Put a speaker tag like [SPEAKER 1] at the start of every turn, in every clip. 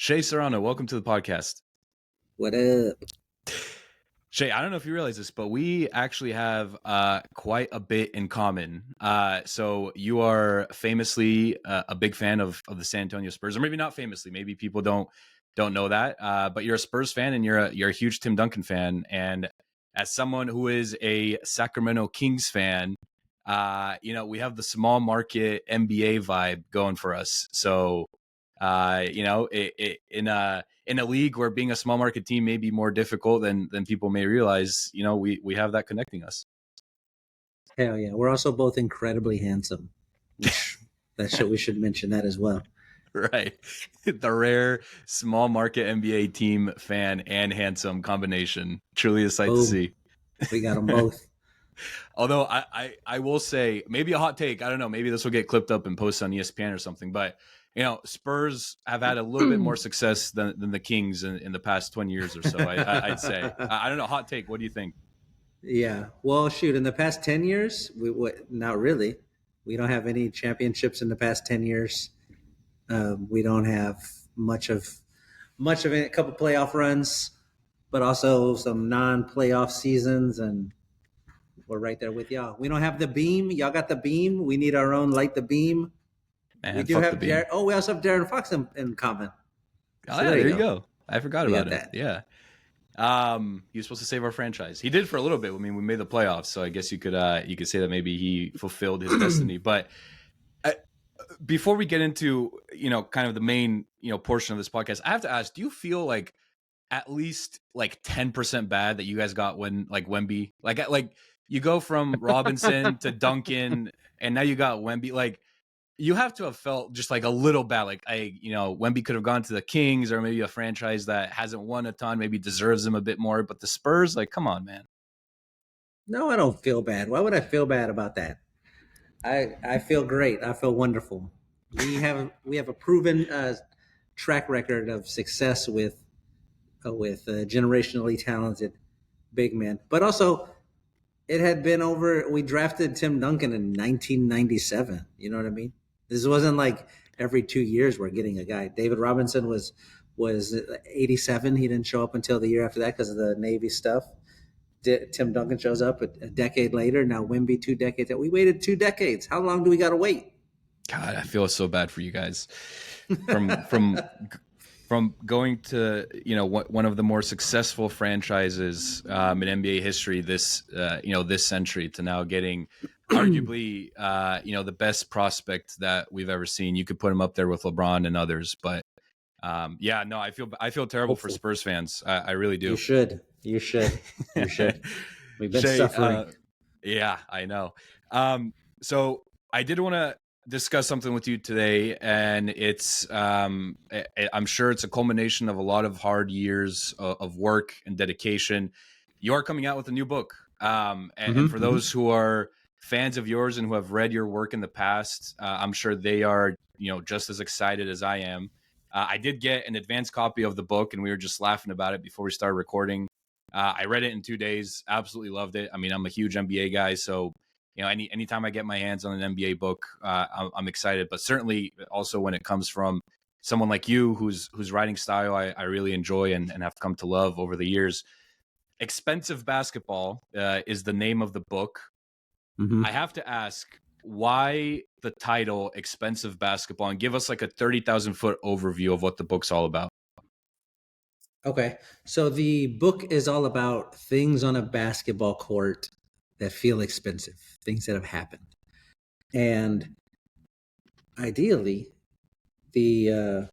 [SPEAKER 1] Shea Serrano, welcome to the podcast.
[SPEAKER 2] What up?
[SPEAKER 1] Shea, I don't know if you realize this, but we actually have quite a bit in common. So you are famously a big fan of the San Antonio Spurs, or maybe not famously. Maybe people don't know that, but you're a Spurs fan and you're a huge Tim Duncan fan. And as someone who is a Sacramento Kings fan, we have the small market NBA vibe going for us. So in a league where being a small market team may be more difficult than people may realize, we have that connecting us.
[SPEAKER 2] Hell yeah. We're also both incredibly handsome. We should mention that as well.
[SPEAKER 1] Right. The rare small market NBA team fan and handsome combination. Truly a sight to see.
[SPEAKER 2] We got them both.
[SPEAKER 1] Although I will say, maybe a hot take, I don't know, maybe this will get clipped up and posted on ESPN or something, but Spurs have had a little bit more success than the Kings in the past 20 years or so, I'd say. I don't know, hot take, what do you think?
[SPEAKER 2] Yeah. Well, shoot, in the past 10 years, not really. We don't have any championships in the past 10 years. We don't have much of it, a couple playoff runs, but also some non-playoff seasons, and we're right there with y'all. We don't have the beam. Y'all got the beam. We need our own light the beam.
[SPEAKER 1] Man,
[SPEAKER 2] we do have we also have Darren Fox in common.
[SPEAKER 1] Oh, yeah, there you go. I forgot about it. Yeah. He was supposed to save our franchise. He did for a little bit. I mean, we made the playoffs, so I guess you could say that maybe he fulfilled his destiny. But before we get into kind of the main portion of this podcast, I have to ask: do you feel like at least like 10% bad that you guys got when Wemby, like you go from Robinson to Duncan, and now you got Wemby, like? You have to have felt just like a little bad. Like Wemby could have gone to the Kings, or maybe a franchise that hasn't won a ton, maybe deserves him a bit more. But the Spurs, like, come on, man.
[SPEAKER 2] No, I don't feel bad. Why would I feel bad about that? I feel great. I feel wonderful. We have a proven track record of success with generationally talented big men. But also, it had been we drafted Tim Duncan in 1997. You know what I mean? This wasn't like every 2 years we're getting a guy. David Robinson was 87. He didn't show up until the year after that because of the Navy stuff. Tim Duncan shows up a decade later. Now Wemby 2 decades. We waited 2 decades. How long do we got to wait?
[SPEAKER 1] God, I feel so bad for you guys. From going to one of the more successful franchises in NBA history this century to now getting arguably the best prospect that we've ever seen. You could put him up there with LeBron and others, but I feel terrible for Spurs fans. I really do.
[SPEAKER 2] You should. We've been suffering.
[SPEAKER 1] Yeah, I know. So I did want to discuss something with you today, and it's I'm sure it's a culmination of a lot of hard years of work and dedication. You are coming out with a new book, and for those who are fans of yours and who have read your work in the past, I'm sure they are just as excited as I am. I did get an advanced copy of the book, and we were just laughing about it before we started recording. I read it in 2 days, absolutely loved it. I mean, I'm a huge NBA guy, so anytime I get my hands on an NBA book, I'm excited. But certainly also when it comes from someone like you, whose writing style I really enjoy and have come to love over the years. Expensive Basketball is the name of the book. I have to ask, why the title Expensive Basketball, and give us like a 30,000-foot overview of what the book's all about.
[SPEAKER 2] Okay, so the book is all about things on a basketball court that feel expensive, things that have happened. And ideally, the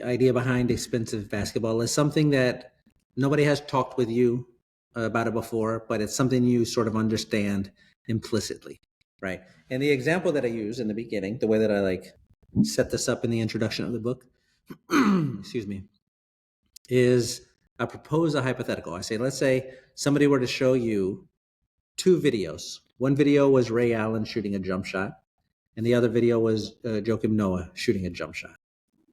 [SPEAKER 2] idea behind Expensive Basketball is something that nobody has talked with you about it before, but it's something you sort of understand implicitly, right? And the example that I use in the beginning, the way that I set this up in the introduction of the book, excuse me, is I propose a hypothetical. I say, let's say somebody were to show you 2 videos. One video was Ray Allen shooting a jump shot, and the other video was Joakim Noah shooting a jump shot.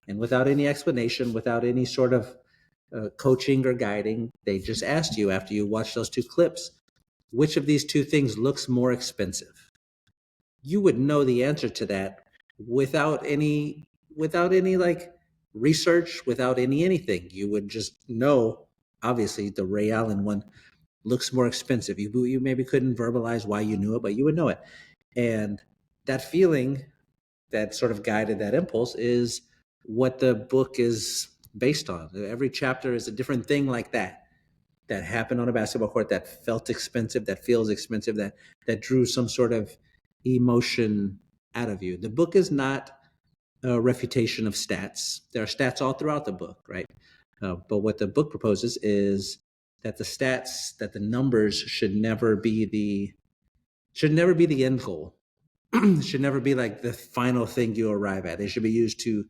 [SPEAKER 2] And without any explanation, without any sort of coaching or guiding, they just asked you after you watched those 2 clips, which of these 2 things looks more expensive? You would know the answer to that without any research, without anything. You would just know, obviously, the Ray Allen one looks more expensive. You maybe couldn't verbalize why you knew it, but you would know it. And that feeling that sort of guided that impulse is what the book is based on. Every chapter is a different thing like that happened on a basketball court, that felt expensive, that feels expensive, that drew some sort of emotion out of you. The book is not a refutation of stats. There are stats all throughout the book, right? But what the book proposes is that the stats, that the numbers should never be the end goal. Should never be like the final thing you arrive at. They should be used to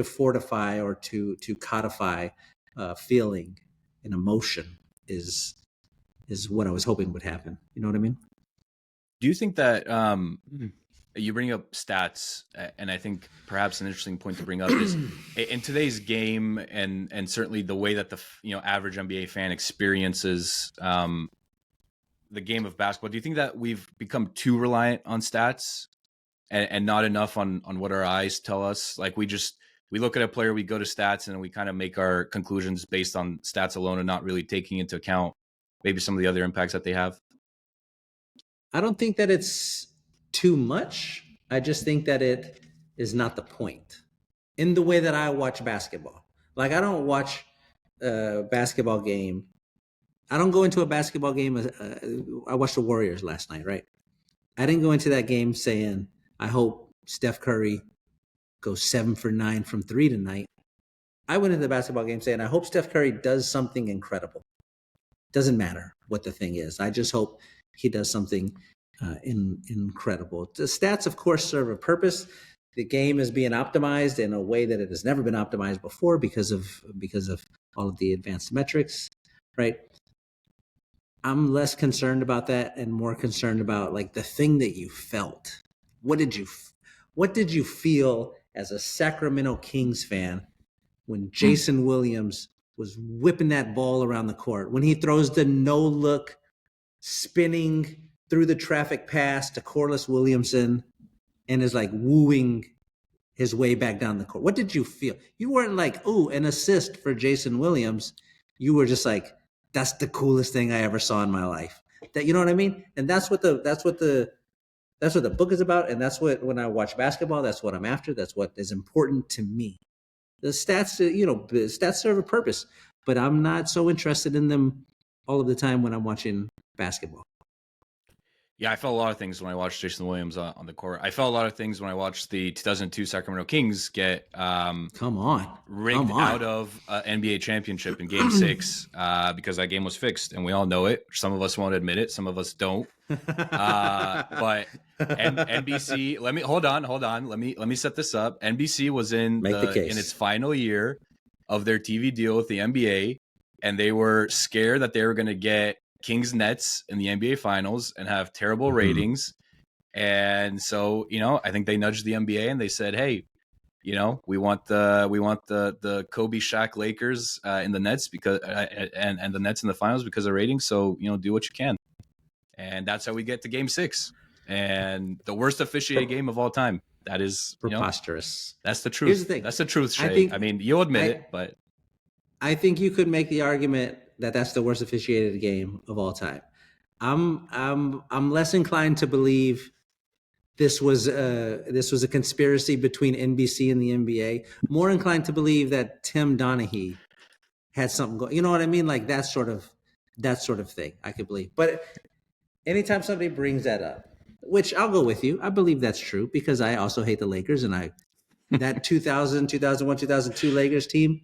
[SPEAKER 2] fortify or to codify feeling and emotion. Is what I was hoping would happen. You know what I mean?
[SPEAKER 1] Do you think that you bring up stats, and I think perhaps an interesting point to bring up is in today's game, and certainly the way that the average NBA fan experiences the game of basketball. Do you think that we've become too reliant on stats and not enough on what our eyes tell us? Like we look at a player, we go to stats, and we kind of make our conclusions based on stats alone and not really taking into account maybe some of the other impacts that they have?
[SPEAKER 2] I don't think that it's too much. I just think that it is not the point. In the way that I watch basketball. Like I don't watch a basketball game. I don't go into a basketball game. I watched the Warriors last night, right? I didn't go into that game saying, I hope Steph Curry goes 7 for 9 from 3 tonight. I went into the basketball game saying, I hope Steph Curry does something incredible. Doesn't matter what the thing is. I just hope he does something incredible. The stats, of course, serve a purpose. The game is being optimized in a way that it has never been optimized before because of all of the advanced metrics, right? I'm less concerned about that and more concerned about like the thing that you felt. What did you feel as a Sacramento Kings fan when Jason Williams was whipping that ball around the court, when he throws the no-look spinning through the traffic pass to Corliss Williamson and is like wooing his way back down the court? What did you feel? You weren't like, ooh, an assist for Jason Williams. You were just like, that's the coolest thing I ever saw in my life. That, you know what I mean? And that's what the book is about. And that's what, when I watch basketball, that's what I'm after. That's what is important to me. The stats, the stats serve a purpose, but I'm not so interested in them all of the time when I'm watching basketball.
[SPEAKER 1] Yeah, I felt a lot of things when I watched Jason Williams on the court. I felt a lot of things when I watched the 2002 Sacramento Kings get rigged out of NBA championship in Game 6 because that game was fixed, and we all know it. Some of us won't admit it. Some of us don't. But NBC, hold on. Let me set this up. NBC was in its final year of their TV deal with the NBA, and they were scared that they were going to get Kings Nets in the NBA finals and have terrible ratings. And so, I think they nudged the NBA and they said, hey, we want the Kobe Shaq Lakers in the Nets because and the Nets in the finals because of ratings. So, do what you can. And that's how we get to Game 6 and the worst officiated game of all time. That is
[SPEAKER 2] preposterous.
[SPEAKER 1] That's the truth.
[SPEAKER 2] Here's the thing.
[SPEAKER 1] That's the truth, Shea. I mean, you'll admit it, but
[SPEAKER 2] I think you could make the argument that that's the worst officiated game of all time. I'm less inclined to believe this was a conspiracy between NBC and the NBA. More inclined to believe that Tim Duncan had something going. You know what I mean? Like that sort of thing. I could believe. But anytime somebody brings that up, which I'll go with you, I believe that's true because I also hate the Lakers, and that 2000, 2001, 2002 Lakers team.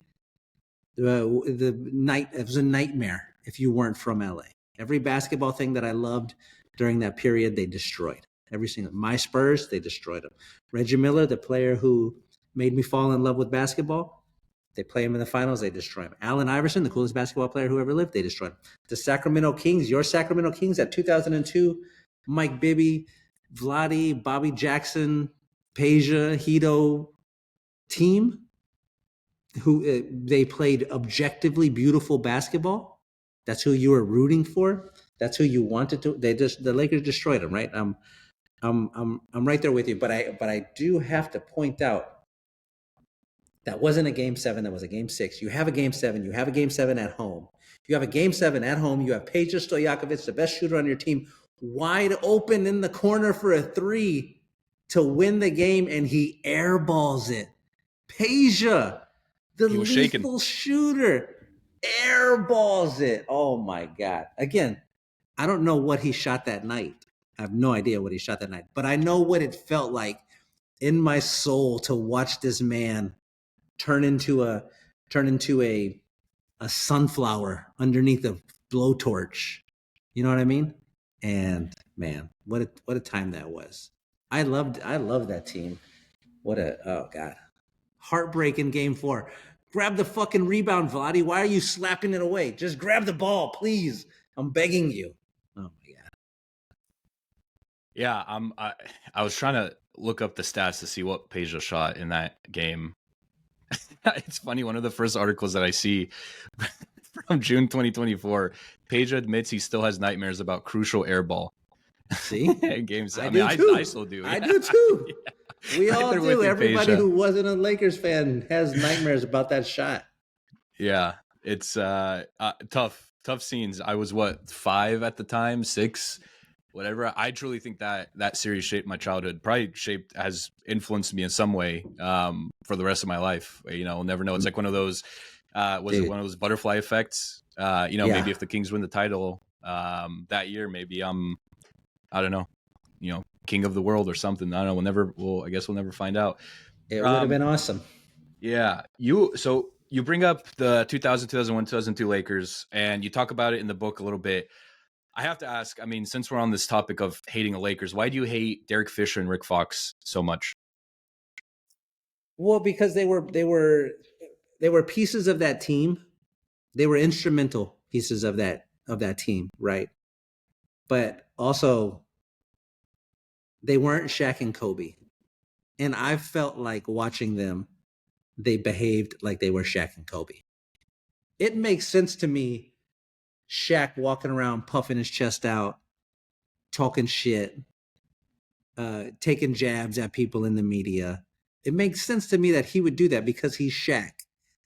[SPEAKER 2] It was a nightmare if you weren't from LA. Every basketball thing that I loved during that period, they destroyed. My Spurs, they destroyed them. Reggie Miller, the player who made me fall in love with basketball, they play him in the finals, they destroy him. Allen Iverson, the coolest basketball player who ever lived, they destroyed him. The Sacramento Kings, your Sacramento Kings, that 2002, Mike Bibby, Vlade, Bobby Jackson, Peja, Hito team, who they played objectively beautiful basketball. That's who you were rooting for. That's who you wanted to. The Lakers destroyed them, right? I'm right there with you, but I do have to point out That wasn't a game 7. That was a game 6. You have a game 7. You have a game 7 at home. You have a game 7 at home. You have Peja Stojakovic, the best shooter on your team, wide open in the corner for a 3 to win the game, and he airballs it. Peja, the lethal shooter, airballs it. Oh my God. Again, I don't know what he shot that night. I have no idea what he shot that night, but I know what it felt like in my soul to watch this man turn into a sunflower underneath a blowtorch. You know what I mean? And man, what a time that was. I loved that team. Oh God. Heartbreak in game 4. Grab the fucking rebound, Vladi. Why are you slapping it away? Just grab the ball, please. I'm begging you. Oh my God.
[SPEAKER 1] Yeah, I was trying to look up the stats to see what Peja shot in that game. It's funny, one of the first articles that I see from June 2024, Peja admits he still has nightmares about crucial air ball.
[SPEAKER 2] See?
[SPEAKER 1] Games.
[SPEAKER 2] I
[SPEAKER 1] still do.
[SPEAKER 2] I do too. Yeah. We all do. Everybody
[SPEAKER 1] Peja.
[SPEAKER 2] who wasn't a Lakers fan has nightmares about that shot.
[SPEAKER 1] Yeah, it's tough scenes. I was 5 at the time, 6, whatever. I truly think that series shaped my childhood. Probably has influenced me in some way for the rest of my life. You know, I'll never know. It's like one of those. It one of those butterfly effects? Maybe if the Kings win the title that year, maybe I don't know, king of the world or something. I don't know. I guess we'll never find out.
[SPEAKER 2] It would have been awesome.
[SPEAKER 1] Yeah. So you bring up the 2000, 2001, 2002 Lakers, and you talk about it in the book a little bit. I have to ask, I mean, since we're on this topic of hating the Lakers, why do you hate Derek Fisher and Rick Fox so much?
[SPEAKER 2] Well, because they were pieces of that team. They were instrumental pieces of that team, right? But also, they weren't Shaq and Kobe. And I felt like watching them, they behaved like they were Shaq and Kobe. It makes sense to me, Shaq walking around puffing his chest out, talking shit, taking jabs at people in the media. It makes sense to me that he would do that because he's Shaq,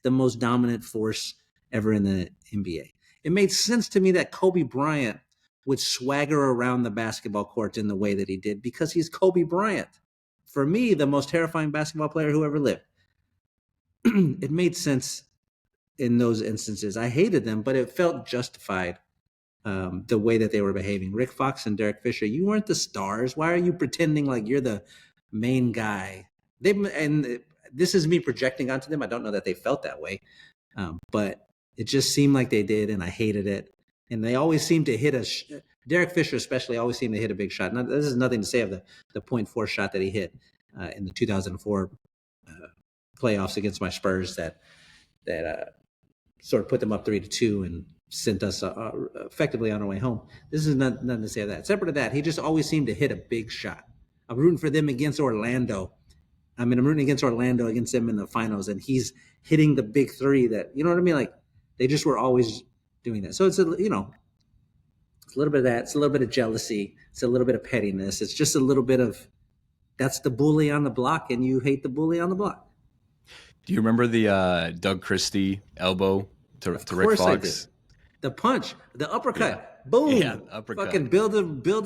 [SPEAKER 2] the most dominant force ever in the NBA. It made sense to me that Kobe Bryant would swagger around the basketball court in the way that he did because he's Kobe Bryant. For me, the most terrifying basketball player who ever lived. It made sense in those instances. I hated them, but it felt justified the way that they were behaving. Rick Fox and Derek Fisher, you weren't the stars. Why are you pretending like you're the main guy? And this is me projecting onto them. I don't know that they felt that way, but it just seemed like they did, and I hated it. And they always seemed to hit Derek Fisher especially always seemed to hit a big shot. Now, this is nothing to say of the .4 shot that he hit in the 2004 playoffs against my Spurs that sort of put them up 3-2 and sent us effectively on our way home. This is nothing to say of that. Separate of that, he just always seemed to hit a big shot. I'm rooting for them against Orlando. I'm rooting against Orlando against them in the finals, and he's hitting the big 3 that, you know what I mean? Like, they just were always doing that. So it's it's a little bit of that. It's a little bit of jealousy. It's a little bit of pettiness. It's just a little bit of, that's the bully on the block, and you hate the bully on the block.
[SPEAKER 1] Do you remember the Doug Christie elbow to Rick Fox? I did.
[SPEAKER 2] The punch, the uppercut, yeah. Boom! Yeah, uppercut. Fucking build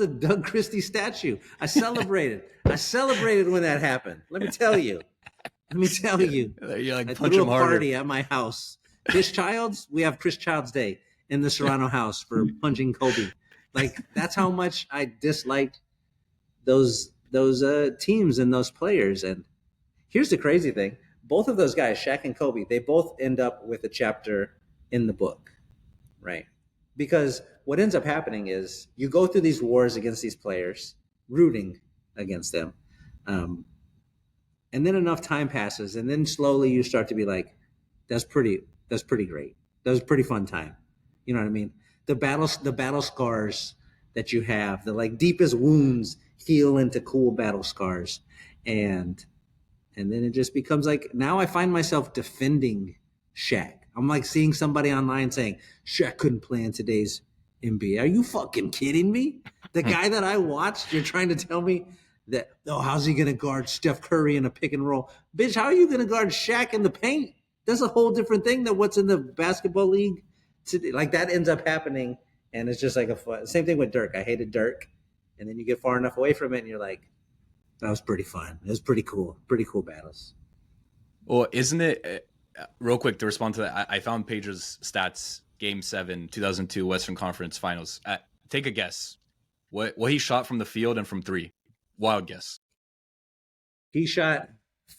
[SPEAKER 2] a Doug Christie statue. I celebrated. When that happened. Let me tell you.
[SPEAKER 1] You're like,
[SPEAKER 2] I
[SPEAKER 1] punch
[SPEAKER 2] threw
[SPEAKER 1] him
[SPEAKER 2] a party
[SPEAKER 1] harder.
[SPEAKER 2] at my house. We have Chris Childs Day in the Serrano house for punching Kobe. Like, that's how much I disliked those teams and those players. And here's the crazy thing. Both of those guys, Shaq and Kobe, they both end up with a chapter in the book, right? Because what ends up happening is you go through these wars against these players, rooting against them. And then enough time passes, and then slowly you start to be like, that's pretty great. That was a pretty fun time. You know what I mean? The battle scars that you have, the like deepest wounds heal into cool battle scars. And then it just becomes like, now I find myself defending Shaq. I'm like seeing somebody online saying, Shaq couldn't play in today's NBA. Are you fucking kidding me? The guy that I watched, you're trying to tell me that, oh, how's he going to guard Steph Curry in a pick and roll? Bitch, how are you going to guard Shaq in the paint? That's a whole different thing than what's in the basketball league today. Like that ends up happening, and it's just like a fun. Same thing with Dirk. I hated Dirk, and then you get far enough away from it, and you're like, that was pretty fun. It was pretty cool battles.
[SPEAKER 1] Well, isn't it real quick to respond to that? I found Page's stats, Game 7, 2002 Western Conference Finals. Take a guess. What he shot from the field and from three? Wild guess.
[SPEAKER 2] He shot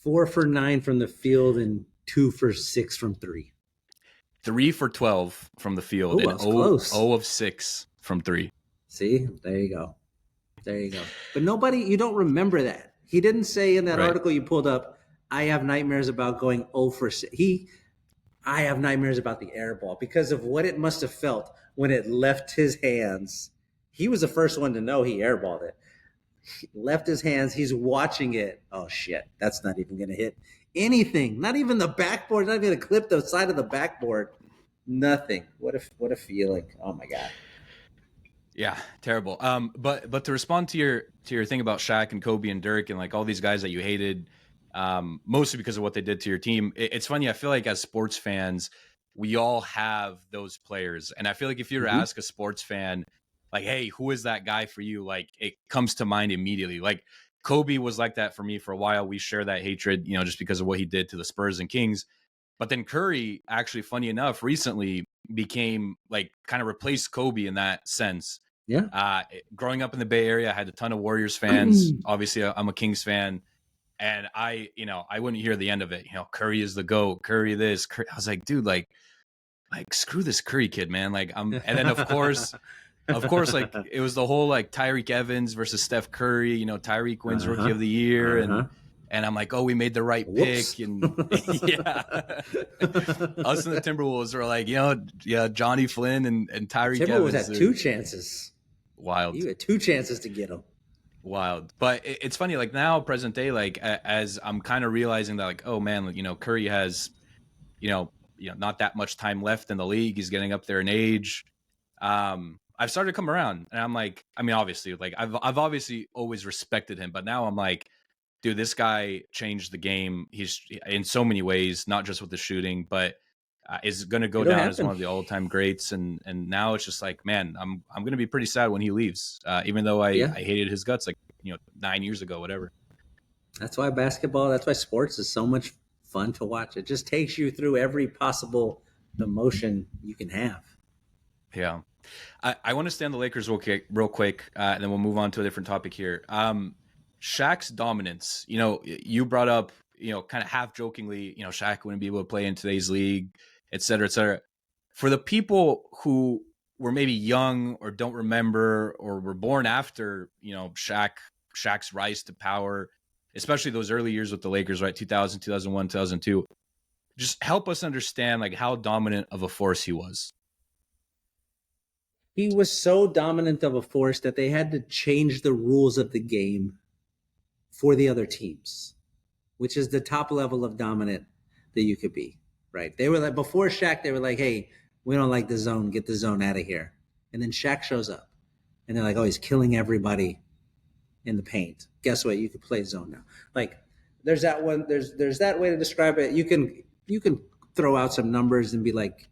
[SPEAKER 2] 4 for 9 from the field and 2 for 6 from three.
[SPEAKER 1] 3 for 12 from the field and 0 of 6 from three.
[SPEAKER 2] See, there you go. But you don't remember that. He didn't say in that article you pulled up, I have nightmares about going 0 for 6. I have nightmares about the air ball because of what it must have felt when it left his hands. He was the first one to know he airballed it. He left his hands. He's watching it. Oh, shit. That's not even going to hit anything. Not even the backboard. Not even going to clip the side of the backboard. Nothing. What a feeling. Oh, my God.
[SPEAKER 1] Yeah, terrible. But to respond to your thing about Shaq and Kobe and Dirk and like all these guys that you hated, mostly because of what they did to your team. It's funny. I feel like as sports fans, we all have those players. And I feel like if you were to ask a sports fan, like, hey, who is that guy for you? Like, it comes to mind immediately. Like, Kobe was like that for me for a while. We share that hatred, just because of what he did to the Spurs and Kings. But then Curry, actually, funny enough, recently became like kind of replaced Kobe in that sense.
[SPEAKER 2] Yeah.
[SPEAKER 1] Growing up in the Bay Area, I had a ton of Warriors fans. Obviously, I'm a Kings fan. And I wouldn't hear the end of it. Curry is the GOAT. Curry this. Curry. I was like, dude, like screw this Curry kid, man. Like and then of course, like it was the whole like Tyreek Evans versus Steph Curry. Tyreek wins Rookie of the Year, and I'm like, oh, we made the right pick, and yeah. Us and the Timberwolves were like, Johnny Flynn and Tyreek Evans.
[SPEAKER 2] Timberwolves had 2 chances.
[SPEAKER 1] Wild.
[SPEAKER 2] You had 2 chances to get him.
[SPEAKER 1] Wild. But it's funny, like now present day, like as I'm kind of realizing that like, oh man, Curry has, not that much time left in the league. He's getting up there in age. I've started to come around, and I'm like, I mean, obviously, like I've obviously always respected him, but now I'm like, dude, this guy changed the game. He's in so many ways, not just with the shooting, but is going to go down as one of the all-time greats. And now it's just like, man, I'm going to be pretty sad when he leaves, even though I hated his guts like 9 years ago, whatever.
[SPEAKER 2] That's why sports is so much fun to watch. It just takes you through every possible emotion you can have.
[SPEAKER 1] Yeah. I want to stay on the Lakers real quick, and then we'll move on to a different topic here. Shaq's dominance, you brought up, kind of half jokingly, Shaq wouldn't be able to play in today's league, et cetera, et cetera. For the people who were maybe young or don't remember or were born after, Shaq's rise to power, especially those early years with the Lakers, right? 2000, 2001, 2002. Just help us understand like how dominant of a force he was.
[SPEAKER 2] He was so dominant of a force that they had to change the rules of the game for the other teams, which is the top level of dominant that you could be, right? They were like, before Shaq, they were like, hey, we don't like the zone. Get the zone out of here. And then Shaq shows up, and they're like, oh, he's killing everybody in the paint. Guess what? You could play zone now. Like, there's that one. There's that way to describe it. You can throw out some numbers and be like,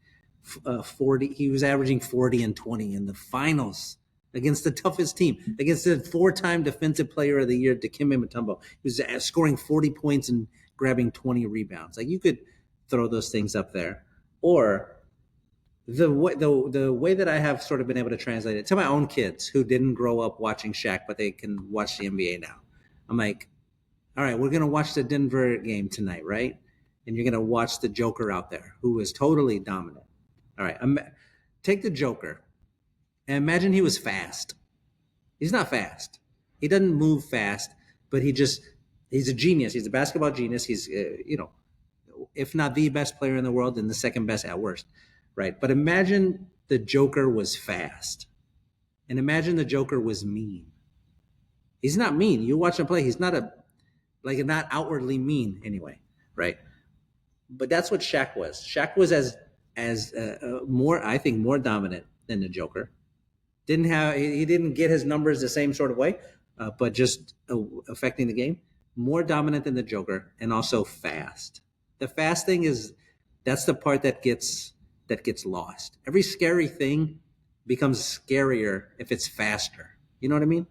[SPEAKER 2] 40. He was averaging 40 and 20 in the finals against the toughest team, against the 4-time Defensive Player of the Year, Dikembe Mutombo. He was scoring 40 points and grabbing 20 rebounds. Like, you could throw those things up there. Or the way that I have sort of been able to translate it to my own kids who didn't grow up watching Shaq, but they can watch the NBA now. I'm like, all right, we're going to watch the Denver game tonight, right? And you're going to watch the Joker out there, who is totally dominant. All right, take the Joker and imagine he was fast. He's not fast. He doesn't move fast, but he's a genius. He's a basketball genius. He's, if not the best player in the world, then the second best at worst, right? But imagine the Joker was fast, and imagine the Joker was mean. He's not mean. You watch him play. He's not not outwardly mean anyway, right? But that's what Shaq was. Shaq was as more dominant than the Joker. He didn't get his numbers the same sort of way, but just affecting the game. More dominant than the Joker, and also fast. The fast thing that's the part that gets lost. Every scary thing becomes scarier if it's faster. You know what I mean?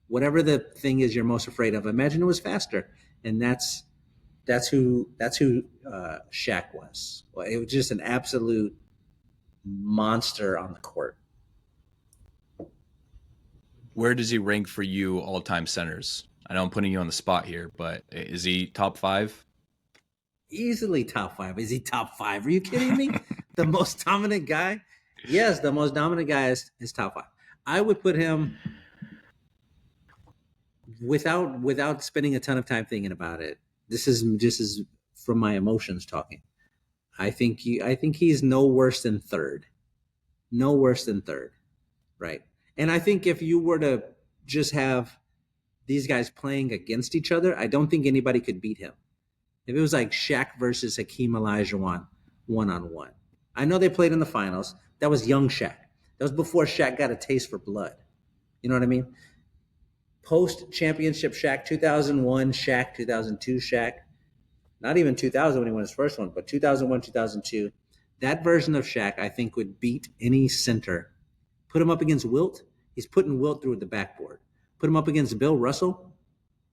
[SPEAKER 2] Whatever the thing is you're most afraid of, imagine it was faster, and that's who Shaq was. Well, it was just an absolute monster on the court.
[SPEAKER 1] Where does he rank for you all-time centers? I know I'm putting you on the spot here, but is he top 5?
[SPEAKER 2] Easily top 5. Is he top 5? Are you kidding me? The most dominant guy? Yes, the most dominant guy is top 5. I would put him without spending a ton of time thinking about it. This is from my emotions talking. I think he's no worse than third. No worse than third, right? And I think if you were to just have these guys playing against each other, I don't think anybody could beat him. If it was like Shaq versus Hakeem Olajuwon, 1-on-1. I know they played in the finals. That was young Shaq. That was before Shaq got a taste for blood. You know what I mean? Post-championship Shaq, 2001 Shaq, 2002 Shaq. Not even 2000 when he won his first one, but 2001, 2002. That version of Shaq, I think, would beat any center. Put him up against Wilt, he's putting Wilt through the backboard. Put him up against Bill Russell,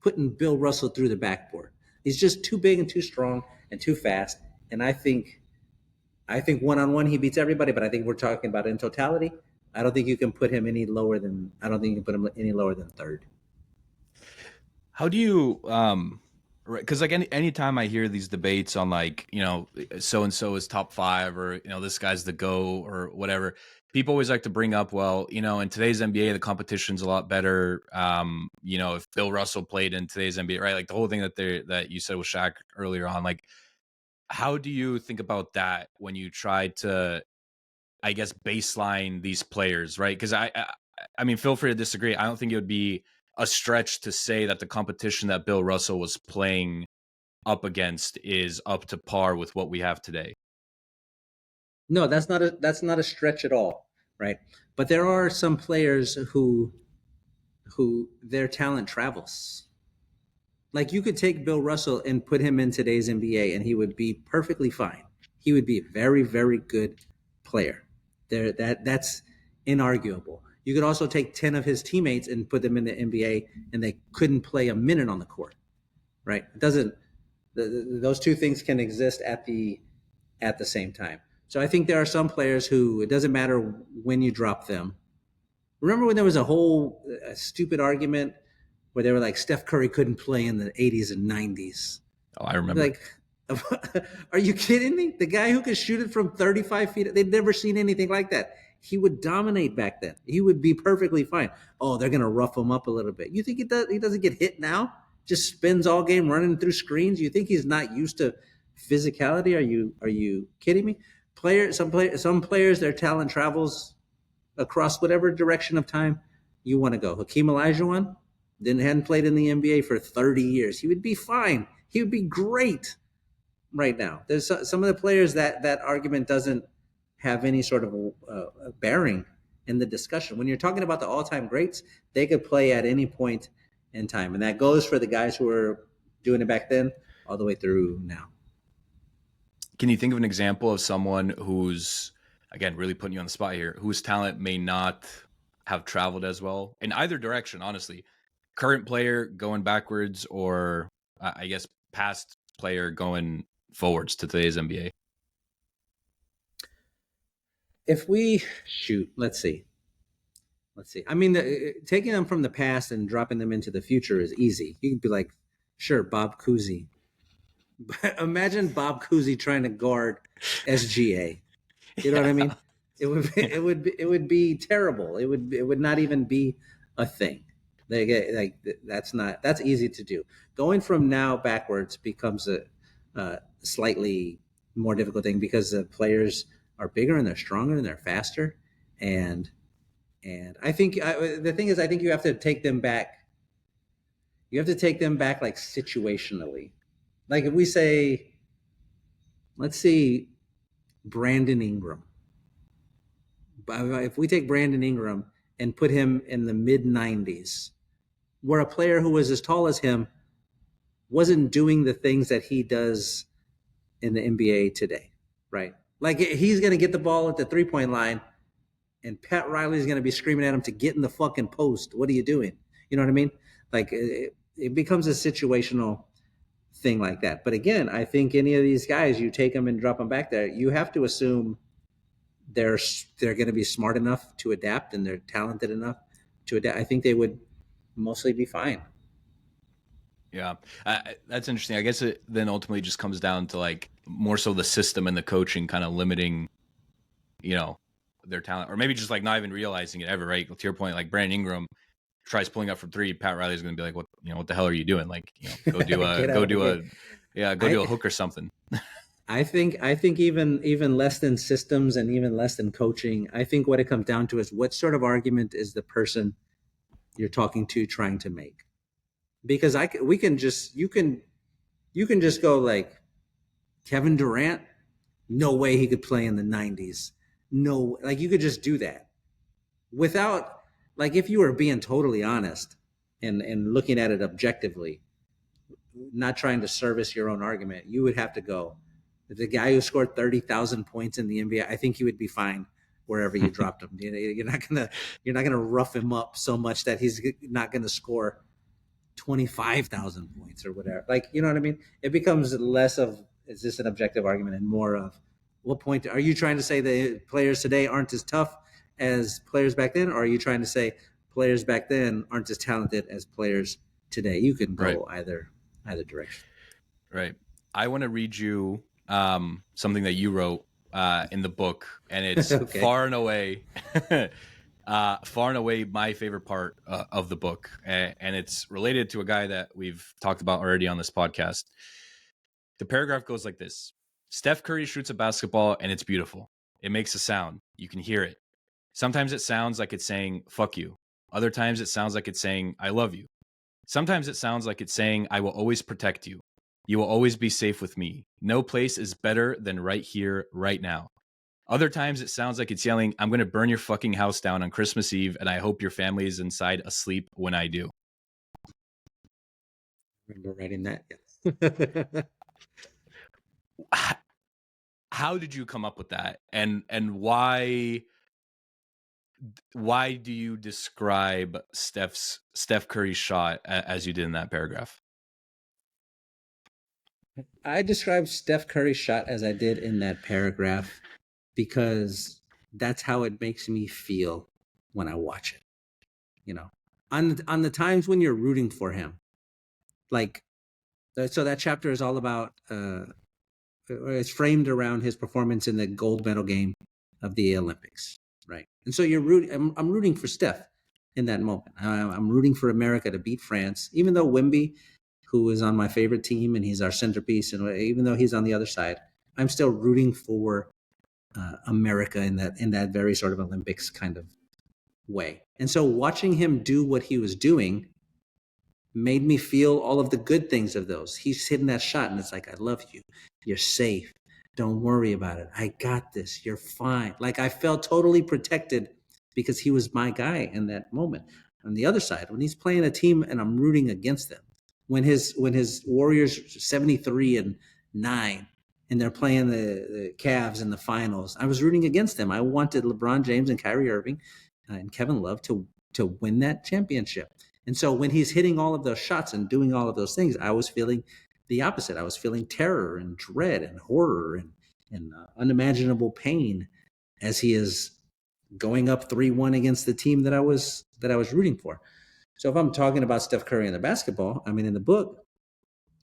[SPEAKER 2] putting Bill Russell through the backboard. He's just too big and too strong and too fast. And I think 1-on-1 he beats everybody, but I think we're talking about in totality. I don't think you can put him any lower than third.
[SPEAKER 1] How do you because like any time I hear these debates on like, so and so is top 5 or this guy's the GOAT or whatever, people always like to bring up, well, in today's NBA the competition's a lot better. If Bill Russell played in today's NBA, right? Like the whole thing that you said with Shaq earlier on, like how do you think about that when you try to, I guess, baseline these players, right? Because I mean, feel free to disagree. I don't think it would be a stretch to say that the competition that Bill Russell was playing up against is up to par with what we have today.
[SPEAKER 2] No, that's not a stretch at all, right? But there are some players who their talent travels. Like you could take Bill Russell and put him in today's NBA and he would be perfectly fine. He would be a very, very good player. That's inarguable. You could also take 10 of his teammates and put them in the NBA and they couldn't play a minute on the court. Right? It doesn't those two things can exist at the same time. So I think there are some players who it doesn't matter when you drop them. Remember when there was a whole stupid argument where they were like Steph Curry couldn't play in the 80s and 90s.
[SPEAKER 1] Oh, I remember.
[SPEAKER 2] Like, are you kidding me? The guy who could shoot it from 35 feet, they'd never seen anything like that. He would dominate back then. He would be perfectly fine. Oh, they're going to rough him up a little bit. You think he doesn't get hit now? Just spends all game running through screens? You think he's not used to physicality? Are you kidding me? Some players, their talent travels across whatever direction of time you want to go. Hakeem Olajuwon hadn't played in the NBA for 30 years. He would be fine. He would be great right now. There's some of the players that argument doesn't have any sort of bearing in the discussion. When you're talking about the all-time greats, they could play at any point in time. And that goes for the guys who were doing it back then all the way through now.
[SPEAKER 1] Can you think of an example of someone who's, again, really putting you on the spot here, whose talent may not have traveled as well in either direction, honestly? Current player going backwards or I guess past player going forwards to today's NBA?
[SPEAKER 2] If we let's see. I mean, taking them from the past and dropping them into the future is easy. You could be like, sure, Bob Cousy. But imagine Bob Cousy trying to guard SGA. You know what I mean? It would be terrible. It would not even be a thing. That's easy to do. Going from now backwards becomes a slightly more difficult thing because the players are bigger and they're stronger and they're faster. And I think the thing is, I think you have to take them back. You have to take them back like situationally. Like if we say, let's see, Brandon Ingram. If we take Brandon Ingram and put him in the mid 90s, where a player who was as tall as him wasn't doing the things that he does in the NBA today, right? Like he's going to get the ball at the 3-point line, and Pat Riley's going to be screaming at him to get in the fucking post. What are you doing? You know what I mean? Like it becomes a situational thing like that. But again, I think any of these guys, you take them and drop them back there, you have to assume they're going to be smart enough to adapt and they're talented enough to adapt. I think they would mostly be fine.
[SPEAKER 1] Yeah, that's interesting. I guess it then ultimately just comes down to like more so the system and the coaching kind of limiting, you know, their talent, or maybe just like not even realizing it ever. Right, to your point, like Brandon Ingram tries pulling up from three, Pat Riley's going to be like, "What, what the hell are you doing? Like, go do a do a hook or something."
[SPEAKER 2] I think even less than systems and even less than coaching. I think what it comes down to is what sort of argument is the person you're talking to trying to make. Because you can just go like Kevin Durant, no way he could play in the 90s. No, like you could just do that without, like, if you were being totally honest and looking at it objectively, not trying to service your own argument, you would have to go, the guy who scored 30,000 points in the NBA, I think he would be fine wherever you dropped him. You're not gonna rough him up so much that he's not gonna score 25,000 points or whatever. Like, you know what I mean? It becomes less of, is this an objective argument, and more of, what point are you trying to say the players today aren't as tough as players back then? Or are you trying to say players back then aren't as talented as players today? You can go either direction.
[SPEAKER 1] Right. I want to read you something that you wrote in the book, and it's
[SPEAKER 2] Okay.
[SPEAKER 1] far and away my favorite part of the book, and it's related to a guy that we've talked about already on this podcast. The paragraph goes like this: Steph Curry shoots a basketball and it's beautiful. It makes a sound. You can hear it. Sometimes it sounds like it's saying, fuck you. Other times it sounds like it's saying, I love you. Sometimes it sounds like it's saying, I will always protect you. You will always be safe with me. No place is better than right here, right now. Other times it sounds like it's yelling, I'm going to burn your fucking house down on Christmas Eve, and I hope your family is inside asleep when I do.
[SPEAKER 2] Remember writing that?
[SPEAKER 1] How did you come up with that? And why do you describe Steph Curry's shot as you did in that paragraph?
[SPEAKER 2] I described Steph Curry's shot as I did in that paragraph because that's how it makes me feel when I watch it. On the times when you're rooting for him, like, so that chapter is all about, it's framed around his performance in the gold medal game of the Olympics, right? And so I'm rooting for Steph in that moment. I'm rooting for America to beat France, even though Wemby, who is on my favorite team and he's our centerpiece, and even though he's on the other side, I'm still rooting for America in that very sort of Olympics kind of way. And so watching him do what he was doing made me feel all of the good things of those. He's hitting that shot and it's like, I love you. You're safe. Don't worry about it. I got this. You're fine. Like, I felt totally protected because he was my guy in that moment. On the other side, when he's playing a team and I'm rooting against them, when his Warriors 73-9 and they're playing the Cavs in the finals, I was rooting against them. I wanted LeBron James and Kyrie Irving and Kevin Love to win that championship. And so when he's hitting all of those shots and doing all of those things, I was feeling the opposite. I was feeling terror and dread and horror and unimaginable pain as he is going up 3-1 against the team that I was rooting for. So if I'm talking about Steph Curry in the basketball, I mean, in the book,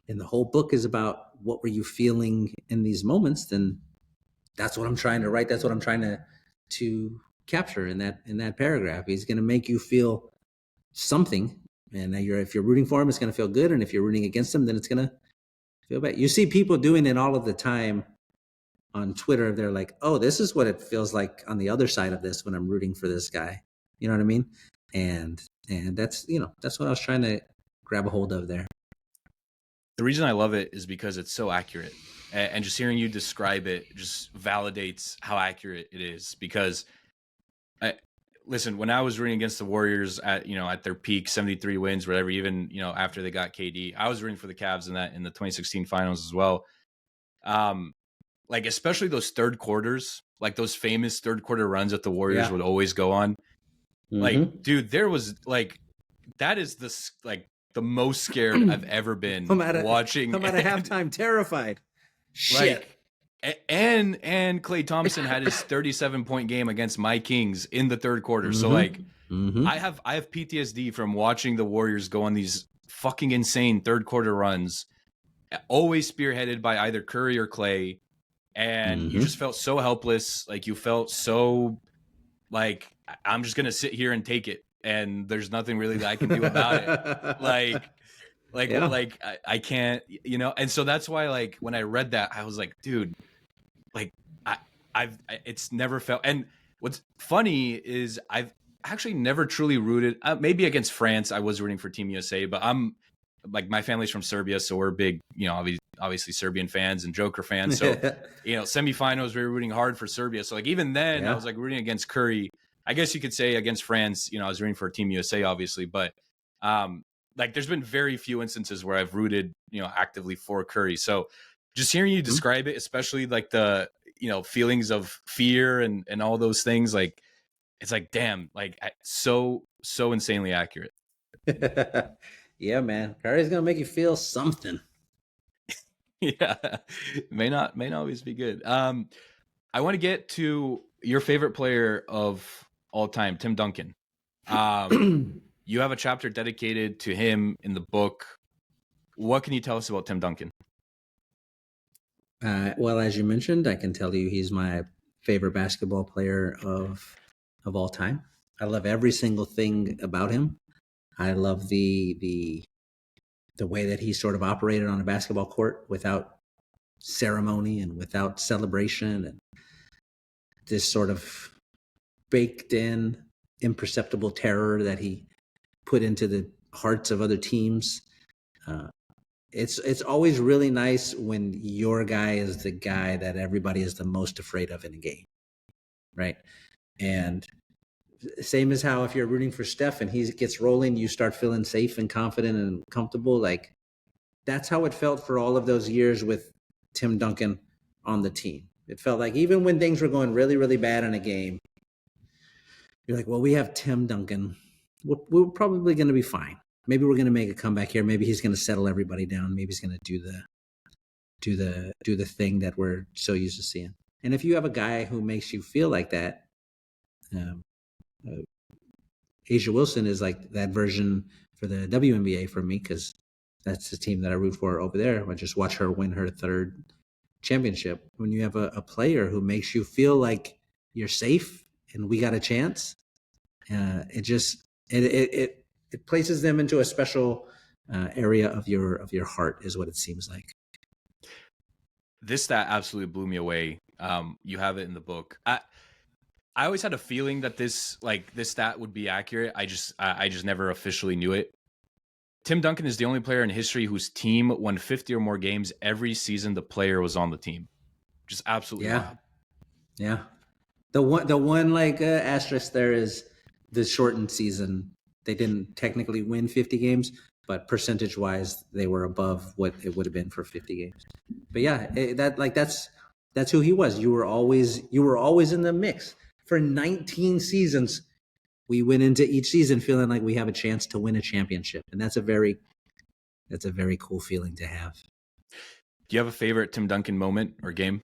[SPEAKER 2] and the whole book is about what were you feeling in these moments, then that's what I'm trying to write. That's what I'm trying to capture in that paragraph. He's going to make you feel something, and if you're rooting for him, it's going to feel good, and if you're rooting against him, then it's going to feel bad. You see people doing it all of the time on Twitter. They're like, oh, this is what it feels like on the other side of this when I'm rooting for this guy. You know what I mean? And that's what I was trying to grab a hold of there.
[SPEAKER 1] The reason I love it is because it's so accurate, and just hearing you describe it just validates how accurate it is. Because listen, when I was rooting against the Warriors at their peak, 73 wins, whatever, even, after they got KD, I was rooting for the Cavs in the 2016 finals as well. Like, especially those third quarters, like those famous third quarter runs that the Warriors would always go on. Like, dude, there was like, that is the most scared I've ever been watching.
[SPEAKER 2] Come out of halftime terrified. Shit.
[SPEAKER 1] And Klay Thompson had his 37-point game against my Kings in the third quarter. So like, I have PTSD from watching the Warriors go on these fucking insane third quarter runs, always spearheaded by either Curry or Klay. And you just felt so helpless. Like, you felt so like, I'm just going to sit here and take it. And there's nothing really that I can do about it. I can't, and so that's why, like, when I read that, I was like, dude, like, it's never felt. And what's funny is I've actually never truly rooted, maybe against France, I was rooting for Team USA, but I'm like, my family's from Serbia, so we're big, obviously Serbian fans and Joker fans. So, semifinals, we were rooting hard for Serbia. So like, even then I was like rooting against Curry. I guess you could say against France, I was rooting for Team USA, obviously, but like, there's been very few instances where I've rooted, actively for Curry. So just hearing you describe it, especially like the, feelings of fear and all those things, like, it's like, damn, like, so insanely accurate.
[SPEAKER 2] Yeah, man. Curry's going to make you feel something.
[SPEAKER 1] Yeah. May not always be good. I want to get to your favorite player of all time, Tim Duncan. You have a chapter dedicated to him in the book. What can you tell us about Tim Duncan?
[SPEAKER 2] Well, as you mentioned, I can tell you he's my favorite basketball player of all time. I love every single thing about him. I love the way that he sort of operated on a basketball court without ceremony and without celebration, and this sort of baked in, imperceptible terror that he put into the hearts of other teams. It's always really nice when your guy is the guy that everybody is the most afraid of in a game, right? And same as how if you're rooting for Steph and he gets rolling, you start feeling safe and confident and comfortable. Like, that's how it felt for all of those years with Tim Duncan on the team. It felt like even when things were going really, really bad in a game, you're like, well, we have Tim Duncan. We're probably going to be fine. Maybe we're going to make a comeback here. Maybe he's going to settle everybody down. Maybe he's going to do the thing that we're so used to seeing. And if you have a guy who makes you feel like that, Asia Wilson is like that version for the WNBA for me, because that's the team that I root for over there. I just watch her win her third championship. When you have a player who makes you feel like you're safe and we got a chance, it places them into a special area of your heart, is what it seems like.
[SPEAKER 1] This stat absolutely blew me away. You have it in the book. I always had a feeling that this stat would be accurate. I just never officially knew it. Tim Duncan is the only player in history whose team won 50 or more games every season the player was on the team. Just absolutely wild.
[SPEAKER 2] Yeah. The one asterisk there is the shortened season. They didn't technically win 50 games, but percentage wise, they were above what it would have been for 50 games. But yeah, that's who he was. You were always in the mix. For 19 seasons, we went into each season feeling like we have a chance to win a championship. And that's a very cool feeling to have.
[SPEAKER 1] Do you have a favorite Tim Duncan moment or game?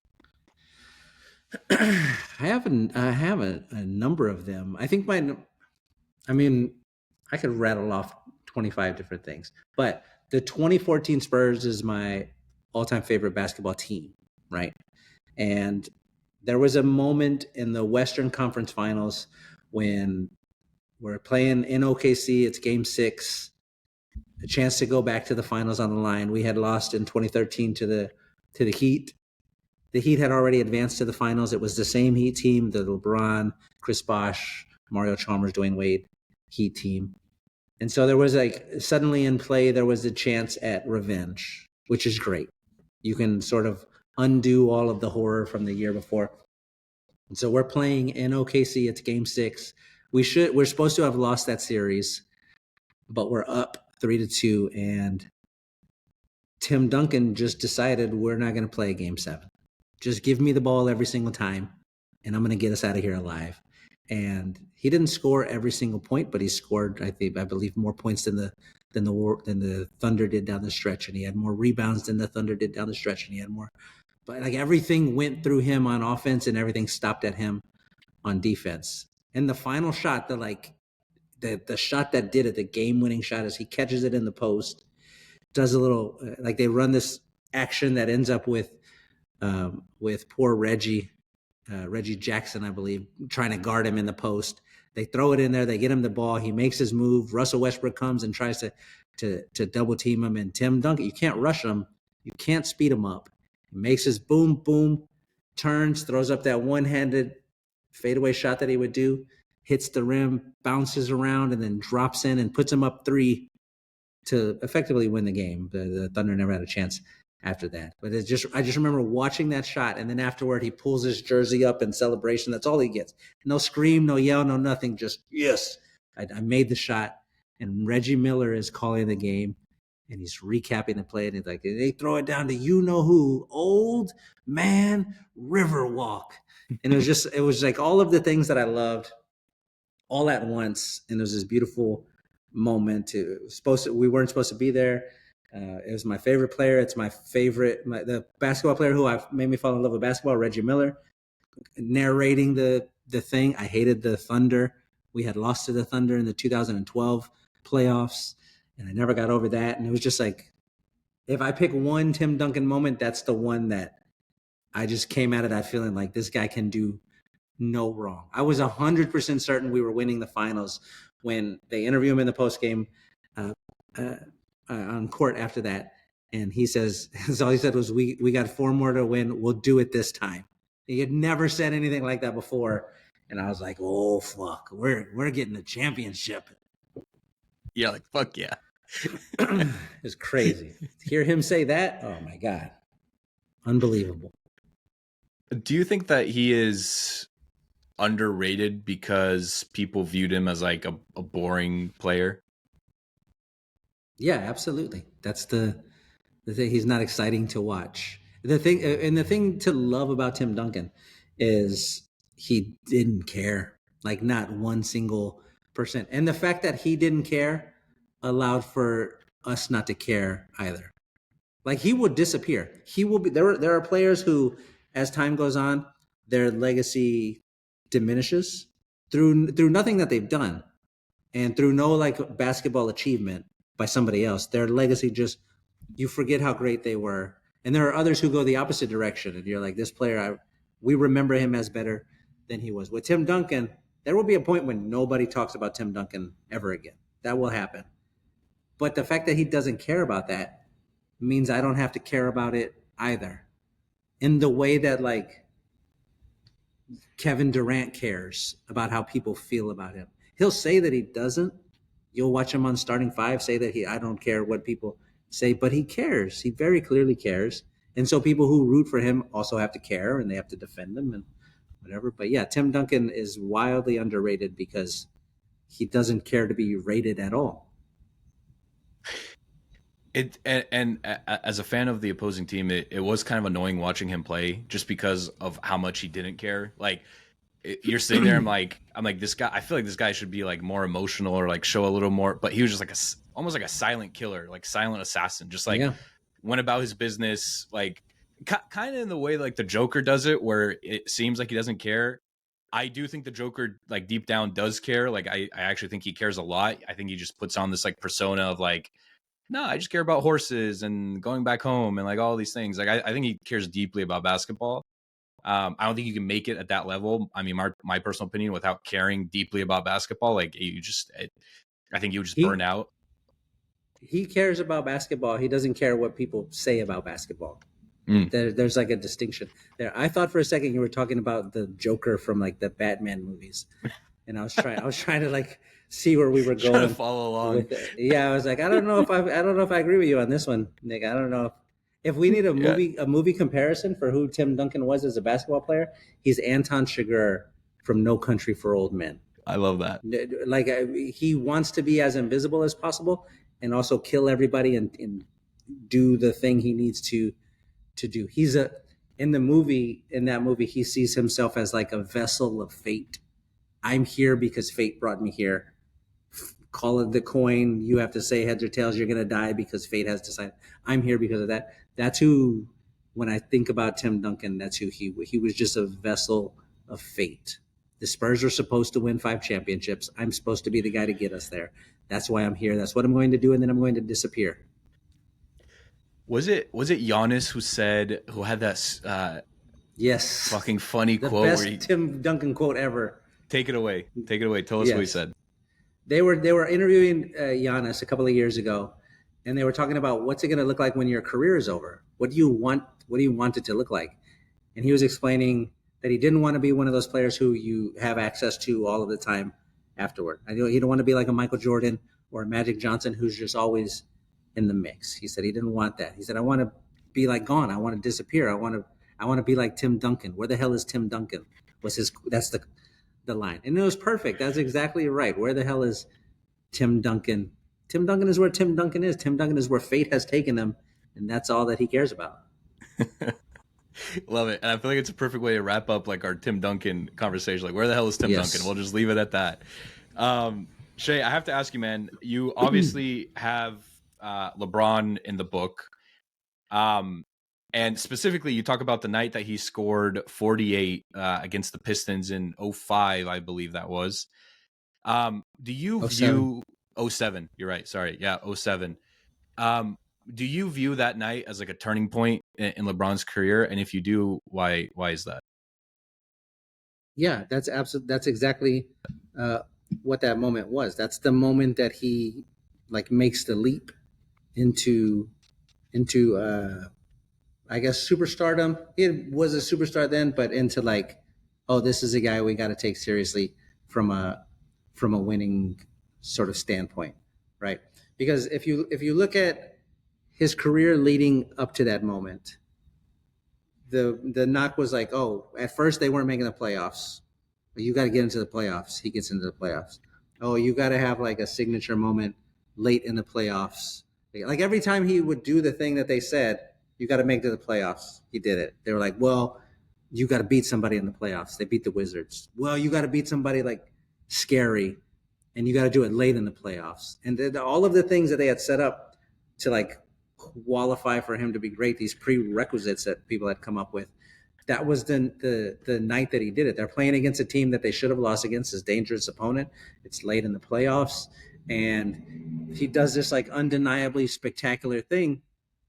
[SPEAKER 2] I have a number of them. I think I could rattle off 25 different things, but the 2014 Spurs is my all-time favorite basketball team, right? And there was a moment in the Western Conference Finals when we're playing in OKC. It's Game 6, a chance to go back to the finals on the line. We had lost in 2013 to the Heat. The Heat had already advanced to the finals. It was the same Heat team, the LeBron, Chris Bosh, Mario Chalmers, Dwayne Wade Heat team. And so there was suddenly in play, there was a chance at revenge, which is great. You can sort of undo all of the horror from the year before. And so we're playing in OKC. It's Game 6. we're supposed to have lost that series, but we're up 3-2, and Tim Duncan just decided we're not going to play game 7. Just give me the ball every single time, and I'm going to get us out of here alive. And he didn't score every single point, but he scored, I believe, more points than the Thunder did down the stretch, and he had more rebounds than the Thunder did down the stretch, and he had more. But like everything went through him on offense, and everything stopped at him on defense. And the final shot, the shot that did it, the game-winning shot, is he catches it in the post, does a little like they run this action that ends up with poor Reggie Jackson, I believe, trying to guard him in the post. They throw it in there. They get him the ball. He makes his move. Russell Westbrook comes and tries to double team him. And Tim Duncan, you can't rush him. You can't speed him up. He makes his boom, boom, turns, throws up that one-handed fadeaway shot that he would do, hits the rim, bounces around, and then drops in and puts him up 3 to effectively win the game. The Thunder never had a chance after that. But I just remember watching that shot, and then afterward he pulls his jersey up in celebration. That's all he gets. No scream, no yell, no nothing. Just, yes, I made the shot. And Reggie Miller is calling the game, and he's recapping the play, and he's like, they throw it down to you-know-who, Old Man Riverwalk. And it was like all of the things that I loved all at once, and it was this beautiful moment. We weren't supposed to be there. It was my favorite player. It's my favorite, the basketball player who made me fall in love with basketball, Reggie Miller, narrating the thing. I hated the Thunder. We had lost to the Thunder in the 2012 playoffs, and I never got over that. And it was just like, if I pick one Tim Duncan moment, that's the one that I just came out of that feeling like this guy can do no wrong. I was 100% certain we were winning the finals when they interview him in the postgame on court after that. And he says, all he said was, we got 4 more to win. We'll do it this time. He had never said anything like that before. And I was like, oh, fuck, we're getting a championship.
[SPEAKER 1] Yeah, like, fuck yeah.
[SPEAKER 2] It was crazy. To hear him say that, oh, my God. Unbelievable.
[SPEAKER 1] Do you think that he is underrated because people viewed him as like a boring player?
[SPEAKER 2] Yeah, absolutely. That's the thing. He's not exciting to watch. The thing to love about Tim Duncan is he didn't care, like not one single percent. And the fact that he didn't care allowed for us not to care either. Like he would disappear. He will be there. There are players who, as time goes on, their legacy diminishes through nothing that they've done, and through no like basketball achievement by somebody else. Their legacy just, you forget how great they were. And there are others who go the opposite direction, and you're like, this player, we remember him as better than he was. With Tim Duncan, there will be a point when nobody talks about Tim Duncan ever again. That will happen. But the fact that he doesn't care about that means I don't have to care about it either. In the way that like Kevin Durant cares about how people feel about him. He'll say that he doesn't. You'll watch him on starting 5 say that I don't care what people say, but he cares. He very clearly cares. And so people who root for him also have to care, and they have to defend him and whatever. But yeah, Tim Duncan is wildly underrated because he doesn't care to be rated at all.
[SPEAKER 1] And as a fan of the opposing team, it was kind of annoying watching him play just because of how much he didn't care. Like you're sitting there, I'm like this guy. I feel like this guy should be like more emotional or like show a little more. But he was just like almost like a silent killer, like silent assassin. Just like went about his business, like kind of in the way like the Joker does it, where it seems like he doesn't care. I do think the Joker, like deep down, does care. Like I actually think he cares a lot. I think he just puts on this like persona of like, no, I just care about horses and going back home and like all these things. Like I think he cares deeply about basketball. I don't think you can make it at that level. I mean, my personal opinion, without caring deeply about basketball, like I think you would just burn out.
[SPEAKER 2] He cares about basketball. He doesn't care what people say about basketball. There's like a distinction there. I thought for a second you were talking about the Joker from like the Batman movies, and I was trying to like see where we were going.
[SPEAKER 1] Trying to follow along.
[SPEAKER 2] With it. Yeah, I was like, I don't know if I agree with you on this one, Nick. I don't know if we need a movie comparison for who Tim Duncan was as a basketball player. He's Anton Chigurh from No Country for Old Men.
[SPEAKER 1] I love that.
[SPEAKER 2] Like he wants to be as invisible as possible and also kill everybody and do the thing he needs to do. He's a in that movie he sees himself as like a vessel of fate. I'm here because fate brought me here. Call it the coin. You have to say heads or tails. You're going to die because fate has decided. I'm here because of that. That's who, when I think about Tim Duncan, that's who he was just a vessel of fate. The Spurs are supposed to win 5 championships. I'm supposed to be the guy to get us there. That's why I'm here. That's what I'm going to do. And then I'm going to disappear.
[SPEAKER 1] Was it Giannis who had that
[SPEAKER 2] yes,
[SPEAKER 1] fucking funny
[SPEAKER 2] the
[SPEAKER 1] quote
[SPEAKER 2] best
[SPEAKER 1] where
[SPEAKER 2] Tim Duncan quote ever.
[SPEAKER 1] Take it away. Tell us what he said.
[SPEAKER 2] They were interviewing Giannis a couple of years ago, and they were talking about what's it going to look like when your career is over. What do you want it to look like? And he was explaining that he didn't want to be one of those players who you have access to all of the time afterward. I know he don't want to be like a Michael Jordan or a Magic Johnson who's just always in the mix. He said he didn't want that. He said, I want to be like gone. I want to disappear. I want to be like Tim Duncan. Where the hell is Tim Duncan? That's the line. And it was perfect. That's exactly right. Where the hell is Tim Duncan? Tim Duncan is where Tim Duncan is. Tim Duncan is where fate has taken him, and that's all that he cares about.
[SPEAKER 1] Love it. And I feel like it's a perfect way to wrap up like our Tim Duncan conversation. Like, where the hell is Tim Duncan? We'll just leave it at that. Shea, I have to ask you, man, you obviously have LeBron in the book. And specifically, you talk about the night that he scored 48 against the Pistons in 05, I believe that was. Do you view 07? You're right. Sorry. Yeah, 07. Do you view that night as like a turning point in LeBron's career? And if you do, why is that?
[SPEAKER 2] Yeah, that's absolutely. That's exactly what that moment was. That's the moment that he like makes the leap into I guess superstardom. It was a superstar then, but into like, oh, this is a guy we got to take seriously from a winning sort of standpoint, right? Because if you look at his career leading up to that moment, the knock was like, oh, at first they weren't making the playoffs. You got to get into the playoffs. He gets into the playoffs. Oh, you got to have like a signature moment late in the playoffs. Like every time he would do the thing that they said, you got to make to the playoffs. He did it. They were like, well, you got to beat somebody in the playoffs. They beat the Wizards. Well, you got to beat somebody like scary, and you got to do it late in the playoffs. And all of the things that they had set up to like qualify for him to be great, these prerequisites that people had come up with, that was the night that he did it. They're playing against a team that they should have lost against, his dangerous opponent. It's late in the playoffs, and he does this like undeniably spectacular thing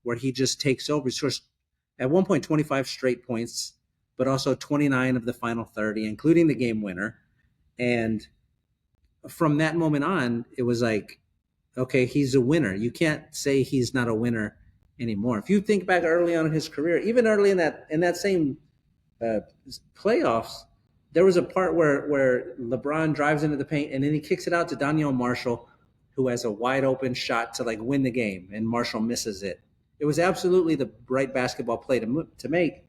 [SPEAKER 2] where he just takes over. He scores at one point 25 straight points, but also 29 of the final 30, including the game winner. And from that moment on, it was like, okay, he's a winner. You can't say he's not a winner anymore. If you think back early on in his career, even early in that same playoffs, there was a part where LeBron drives into the paint and then he kicks it out to Daniel Marshall, who has a wide open shot to like win the game, and Marshall misses it. It was absolutely the right basketball play to make,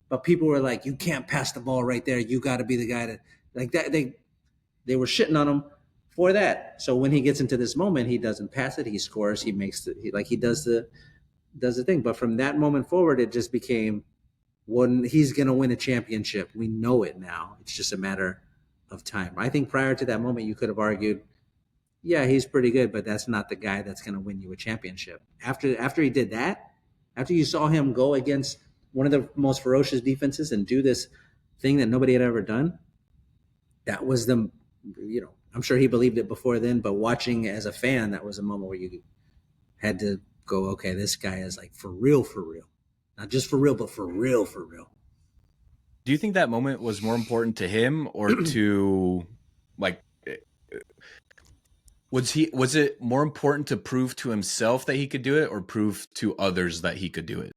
[SPEAKER 2] but people were like, "You can't pass the ball right there. You got to be the guy to like that." They were shitting on him for that. So when he gets into this moment, he doesn't pass it. He scores. He makes he does the thing. But from that moment forward, it just became when he's going to win a championship. We know it now. It's just a matter of time. I think prior to that moment, you could have argued, yeah, he's pretty good, but that's not the guy that's going to win you a championship. After he did that, after you saw him go against one of the most ferocious defenses and do this thing that nobody had ever done, that was I'm sure he believed it before then, but watching as a fan, that was a moment where you had to go, okay, this guy is like for real. Not just for real, but for real.
[SPEAKER 1] Do you think that moment was more important to him or to like, was it more important to prove to himself that he could do it or prove to others that he could do it?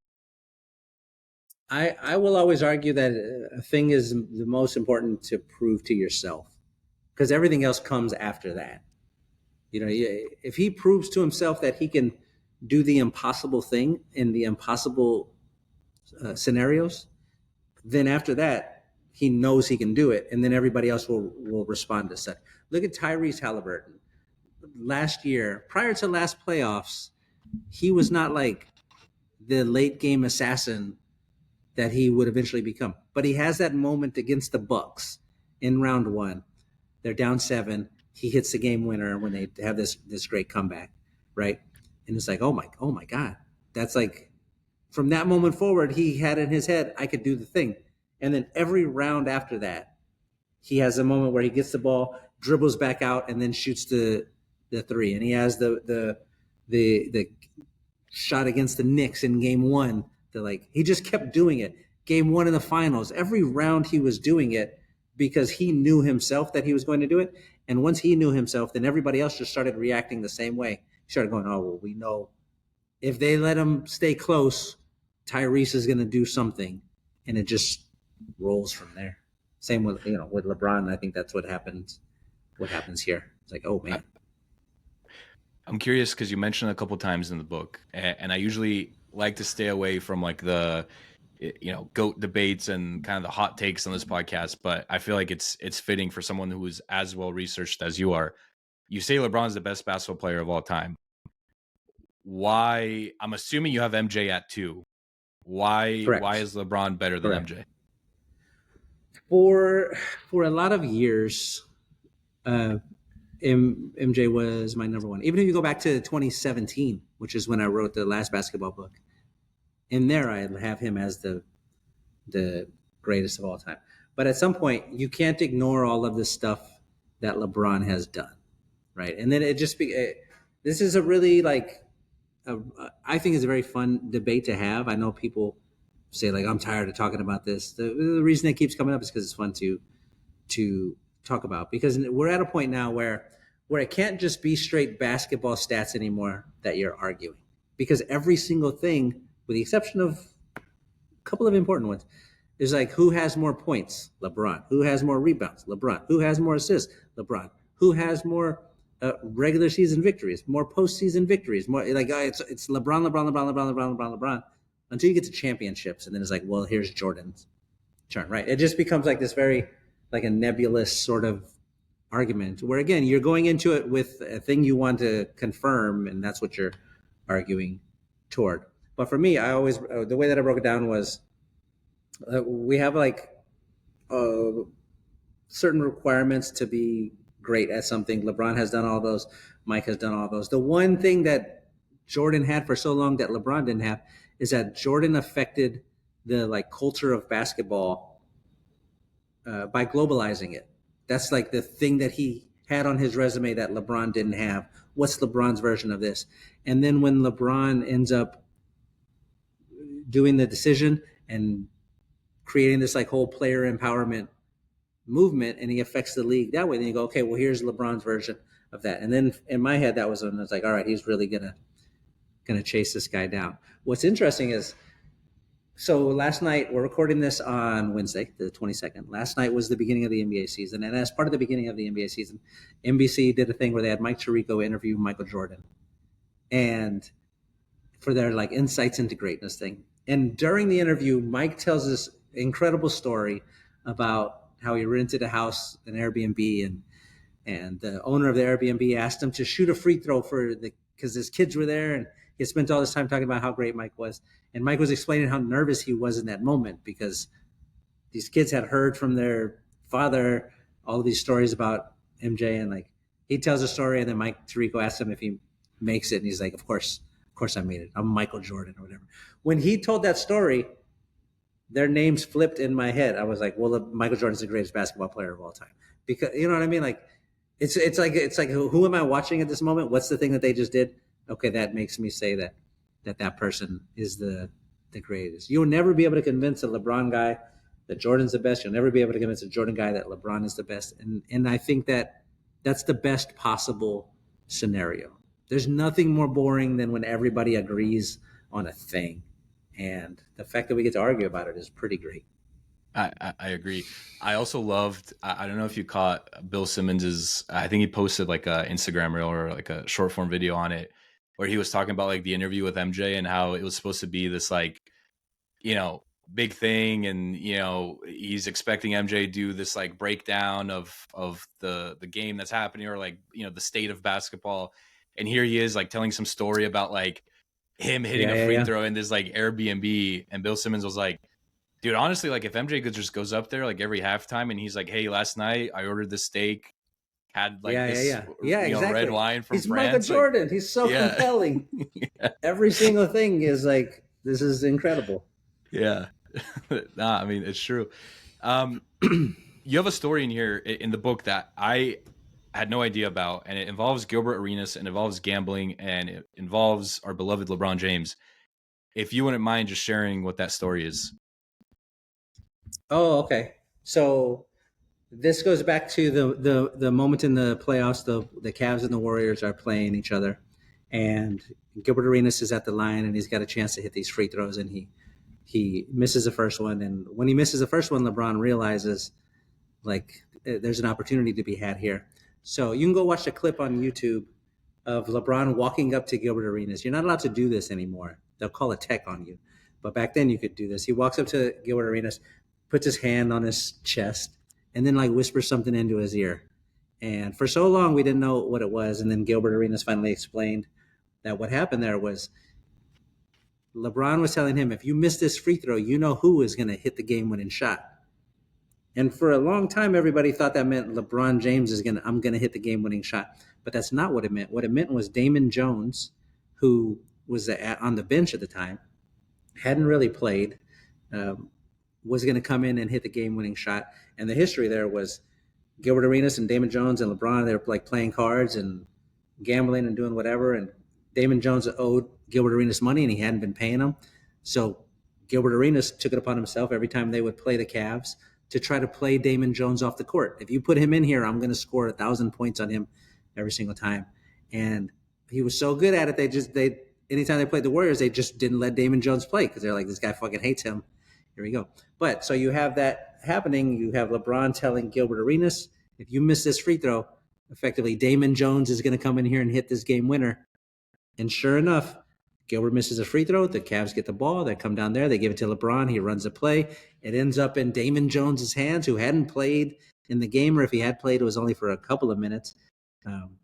[SPEAKER 2] I will always argue that a thing is the most important to prove to yourself, because everything else comes after that. If he proves to himself that he can do the impossible thing in the impossible scenarios, then after that, he knows he can do it, and then everybody else will respond to such. Look at Tyrese Halliburton. Last year, prior to last playoffs, he was not like the late game assassin that he would eventually become. But he has that moment against the Bucks in round one. They're down 7. He hits the game winner when they have this great comeback, right? And it's like, oh my God. That's like, from that moment forward, he had in his head, I could do the thing. And then every round after that, he has a moment where he gets the ball, dribbles back out, and then shoots the 3. And he has the shot against the Knicks in game 1. He just kept doing it. Game 1 in the finals, every round he was doing it because he knew himself that he was going to do it. And once he knew himself, then everybody else just started reacting the same way. He started going, oh, well, we know if they let him stay close, Tyrese is going to do something. And it just rolls from there. Same with LeBron. I think that's what happens here. It's like, oh man.
[SPEAKER 1] I'm curious because you mentioned a couple times in the book, and I usually like to stay away from like the GOAT debates and kind of the hot takes on this podcast, but I feel like it's fitting for someone who is as well researched as you are. You say LeBron's the best basketball player of all time. Why? I'm assuming you have MJ at 2. Why?
[SPEAKER 2] Correct.
[SPEAKER 1] Why is LeBron better than MJ?
[SPEAKER 2] For a lot of years, MJ was my number one. Even if you go back to 2017, which is when I wrote the last basketball book, in there I have him as the greatest of all time. But at some point, you can't ignore all of this stuff that LeBron has done, right? And then this is a really I think it's a very fun debate to have. I know people say like, I'm tired of talking about this. The reason it keeps coming up is because it's fun to talk about, because we're at a point now where it can't just be straight basketball stats anymore that you're arguing, because every single thing, with the exception of a couple of important ones, is like, who has more points? LeBron. Who has more rebounds? LeBron. Who has more assists? LeBron. Who has more regular season victories? More postseason victories? More like it's LeBron, until you get to championships, and then it's like, well, here's Jordan's turn, right? It just becomes like this very like a nebulous sort of argument where, again, you're going into it with a thing you want to confirm, and that's what you're arguing toward. But for me, I always, the way that I broke it down was, we have like certain requirements to be great at something. LeBron has done all those. Mike has done all those. The one thing that Jordan had for so long that LeBron didn't have is that Jordan affected the like culture of basketball by globalizing it. That's like the thing that he had on his resume that LeBron didn't have. What's LeBron's version of this? And then when LeBron ends up doing the decision and creating this like whole player empowerment movement, and he affects the league that way, then you go, okay, well, here's LeBron's version of that. And then in my head, that was when I was like, all right, he's really gonna chase this guy down. What's interesting is, so last night, we're recording this on Wednesday, the 22nd. Last night was the beginning of the NBA season. And as part of the beginning of the NBA season, NBC did a thing where they had Mike Tirico interview Michael Jordan, and for their like insights into greatness thing. And during the interview, Mike tells this incredible story about how he rented a house, an Airbnb, and the owner of the Airbnb asked him to shoot a free throw because his kids were there, and he had spent all this time talking about how great Mike was. And Mike was explaining how nervous he was in that moment because these kids had heard from their father all of these stories about MJ, and like he tells a story, and then Mike Tirico asks him if he makes it, and he's like, of course I made it. I'm Michael Jordan or whatever. When he told that story, their names flipped in my head. I was like, well, Michael Jordan's the greatest basketball player of all time, because you know what I mean? Like it's like who am I watching at this moment? What's the thing that they just did? Okay, that makes me say that person is the greatest. You'll never be able to convince a LeBron guy that Jordan's the best. You'll never be able to convince a Jordan guy that LeBron is the best. And I think that's the best possible scenario. There's nothing more boring than when everybody agrees on a thing. And the fact that we get to argue about it is pretty great.
[SPEAKER 1] I agree. I also loved, I don't know if you caught Bill Simmons's, I think he posted like a Instagram reel or like a short form video on it, where he was talking about like the interview with MJ and how it was supposed to be this like, big thing, and he's expecting MJ to do this like breakdown of the game that's happening, or like the state of basketball, and here he is like telling some story about like him hitting a free throw in this like Airbnb, and Bill Simmons was like, dude, honestly, like if MJ just goes up there like every halftime and he's like, hey, last night I ordered this steak, had like this
[SPEAKER 2] Exactly.
[SPEAKER 1] red wine from
[SPEAKER 2] He's Michael
[SPEAKER 1] France, like,
[SPEAKER 2] Jordan. He's so compelling.
[SPEAKER 1] Yeah.
[SPEAKER 2] Every single thing is like, this is incredible.
[SPEAKER 1] Yeah. Nah, I mean, it's true. You have a story in here in the book that I had no idea about, and it involves Gilbert Arenas, and involves gambling, and it involves our beloved LeBron James. If you wouldn't mind just sharing what that story is.
[SPEAKER 2] Oh, okay. So this goes back to the moment in the playoffs. The Cavs and the Warriors are playing each other, and Gilbert Arenas is at the line, and he's got a chance to hit these free throws, and he misses the first one. And when he misses the first one, LeBron realizes like there's an opportunity to be had here. So you can go watch a clip on YouTube of LeBron walking up to Gilbert Arenas. You're not allowed to do this anymore. They'll call a tech on you. But back then you could do this. He walks up to Gilbert Arenas, puts his hand on his chest, and then like whispers something into his ear. And for so long we didn't know what it was. And then Gilbert Arenas finally explained that what happened there was LeBron was telling him, if you miss this free throw, you know who is going to hit the game-winning shot. And for a long time, everybody thought that meant LeBron James I'm going to hit the game-winning shot. But that's not what it meant. What it meant was Damon Jones, who was on the bench at the time, hadn't really played, was going to come in and hit the game-winning shot. And the history there was Gilbert Arenas and Damon Jones and LeBron, they were like playing cards and gambling and doing whatever. And Damon Jones owed Gilbert Arenas money, and he hadn't been paying him. So Gilbert Arenas took it upon himself every time they would play the Cavs to try to play Damon Jones off the court. If you put him in here, I'm going to score 1,000 points on him every single time. And he was so good at it, anytime they played the Warriors, they just didn't let Damon Jones play because they're like, this guy fucking hates him. Here we go. But so you have that happening. You have LeBron telling Gilbert Arenas, if you miss this free throw, effectively Damon Jones is going to come in here and hit this game winner. And sure enough, Gilbert misses a free throw. The Cavs get the ball. They come down there. They give it to LeBron. He runs the play. It ends up in Damon Jones's hands, who hadn't played in the game, or if he had played, it was only for a couple of minutes.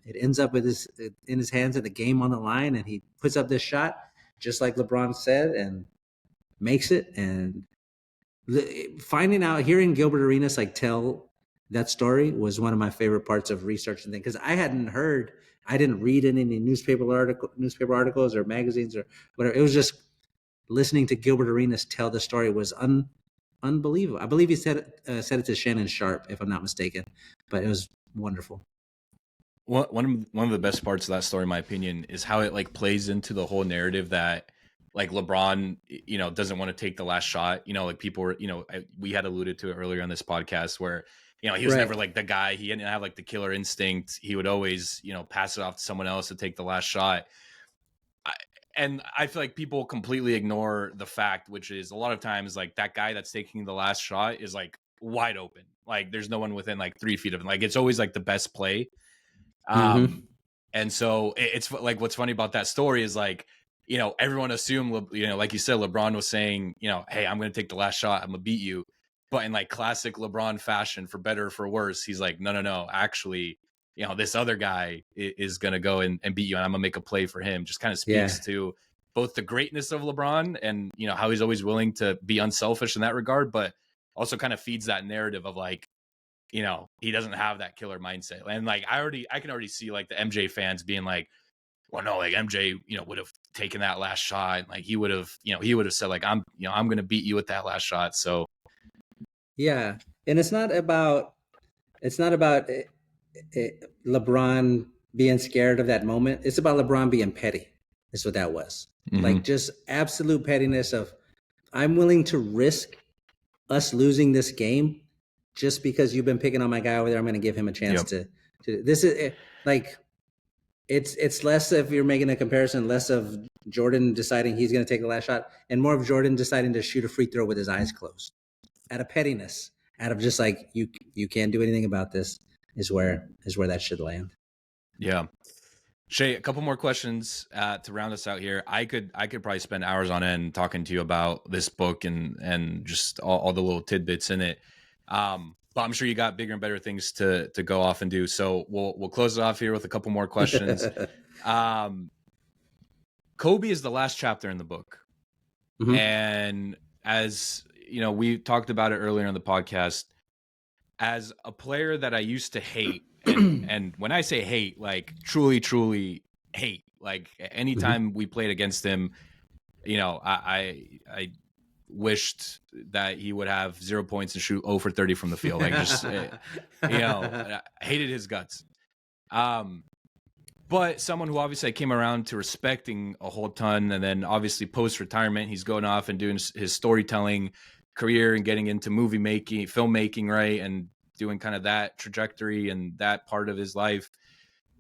[SPEAKER 2] It ends up in his hands, at the game on the line, and he puts up this shot, just like LeBron said, and makes it. And finding out, hearing Gilbert Arenas like tell that story was one of my favorite parts of researching things, because I didn't read in any newspaper articles or magazines or whatever. It was just listening to Gilbert Arenas tell the story was unbelievable. I believe he said it to Shannon Sharp, if I'm not mistaken, but it was wonderful.
[SPEAKER 1] One of the best parts of that story, in my opinion, is how it like plays into the whole narrative that like LeBron, doesn't want to take the last shot. Like people were, we had alluded to it earlier on this podcast where, he was never like the guy. He didn't have like the killer instinct. He would always, pass it off to someone else to take the last shot. And I feel like people completely ignore the fact, which is a lot of times like that guy that's taking the last shot is like wide open. Like there's no one within like 3 feet of him. Like it's always like the best play. And so it's like, what's funny about that story is like, everyone assumed, like you said, LeBron was saying, hey, I'm going to take the last shot. I'm going to beat you. But in like classic LeBron fashion, for better or for worse, he's like, no. Actually, this other guy is going to go and beat you, and I'm going to make a play for him. Just kind of speaks to both the greatness of LeBron and, how he's always willing to be unselfish in that regard, but also kind of feeds that narrative of like, he doesn't have that killer mindset. And like, I can already see like the MJ fans being like, well, no, like MJ, would have taken that last shot. Like he would have said like, I'm going to beat you with that last shot. So.
[SPEAKER 2] Yeah. And it's not about LeBron being scared of that moment. It's about LeBron being petty. That's what that was. Mm-hmm. Like just absolute pettiness of, I'm willing to risk us losing this game just because you've been picking on my guy over there. I'm going to give him a chance to this is like, it's less, if you're making a comparison, less of Jordan deciding he's going to take the last shot and more of Jordan deciding to shoot a free throw with his eyes closed. Out of pettiness, out of just like, you can't do anything about this, is where that should land.
[SPEAKER 1] Yeah. Shea, a couple more questions to round us out here. I could probably spend hours on end talking to you about this book and just all the little tidbits in it. But I'm sure you got bigger and better things to go off and do. So we'll close it off here with a couple more questions. Kobe is the last chapter in the book. Mm-hmm. And as you know, we talked about it earlier in the podcast, as a player that I used to hate, and when I say hate, like truly hate, like anytime we played against him, you know, I wished that he would have 0 points and shoot 0 for 30 from the field. Like just, you know, I hated his guts. But someone who obviously I came around to respecting a whole ton, and then obviously post-retirement, he's going off and doing his storytelling career and getting into movie making, filmmaking, right, and doing kind of that trajectory and that part of his life.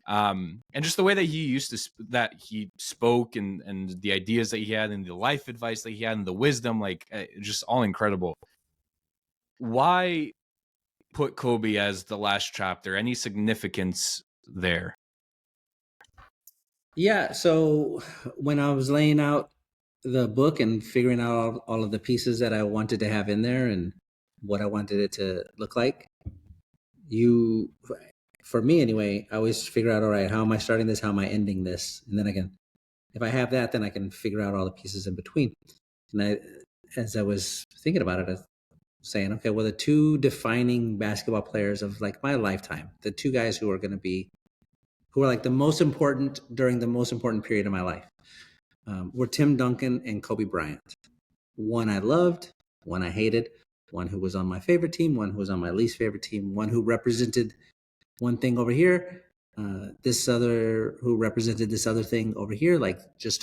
[SPEAKER 1] And just the way that he spoke and the ideas that he had and the life advice that he had and the wisdom, like just all incredible. Why put Kobe as the last chapter? Any significance there?
[SPEAKER 2] Yeah, so when I was laying out the book and figuring out all of the pieces that I wanted to have in there and what I wanted it to look like, for me anyway, I always figure out, all right, how am I starting this? How am I ending this? And then if I have that, then I can figure out all the pieces in between. And as I was thinking about it, I was saying, okay, well, the two defining basketball players of like my lifetime, the two guys who are like the most important during the most important period of my life, were Tim Duncan and Kobe Bryant. One I loved, one I hated, one who was on my favorite team, one who was on my least favorite team, one who represented one thing over here, this other who represented this other thing over here, like just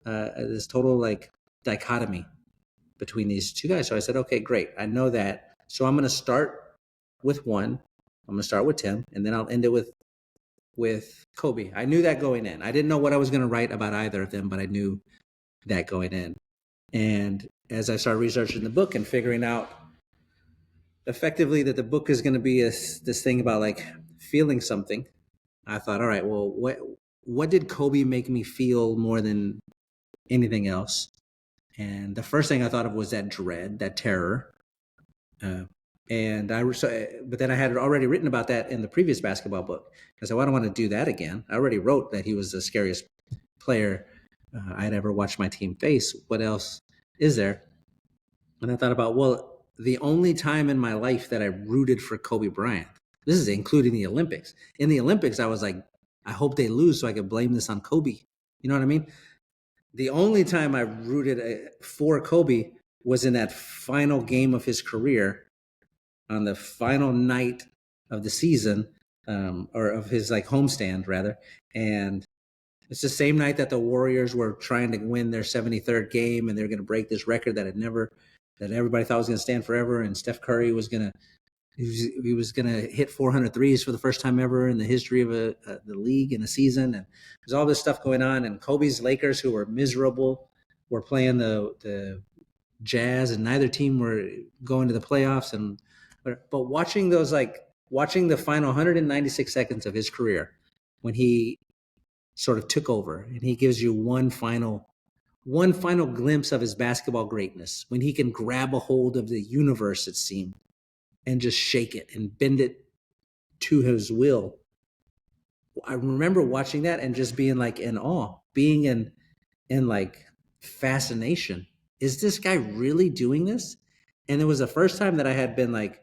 [SPEAKER 2] this total like dichotomy between these two guys. So I said, okay, great. I know that. So I'm going to start with one. I'm going to start with Tim, and then I'll end it with Kobe. I knew that going in. I didn't know what I was going to write about either of them, but I knew that going in. And as I started researching the book and figuring out effectively that the book is going to be this thing about like feeling something, I thought, all right, well, what did Kobe make me feel more than anything else? And the first thing I thought of was that dread, that terror. But then I had already written about that in the previous basketball book. I said, well, I don't want to do that again. I already wrote that he was the scariest player I'd ever watched my team face. What else is there? And I thought about, well, the only time in my life that I rooted for Kobe Bryant, this is including the Olympics. In the Olympics, I was like, I hope they lose so I could blame this on Kobe. You know what I mean? The only time I rooted for Kobe was in that final game of his career, on the final night of the season, or of his like homestand rather. And it's the same night that the Warriors were trying to win their 73rd game, and they're going to break this record that everybody thought was going to stand forever. And Steph Curry was going to hit 400 threes for the first time ever in the history of the league in a season. And there's all this stuff going on. And Kobe's Lakers, who were miserable, were playing the Jazz, and neither team were going to the playoffs. But watching the final 196 seconds of his career, when he sort of took over and he gives you one final glimpse of his basketball greatness, when he can grab a hold of the universe, it seemed, and just shake it and bend it to his will. I remember watching that and just being like in awe, being in like fascination. Is this guy really doing this? And it was the first time that I had been like,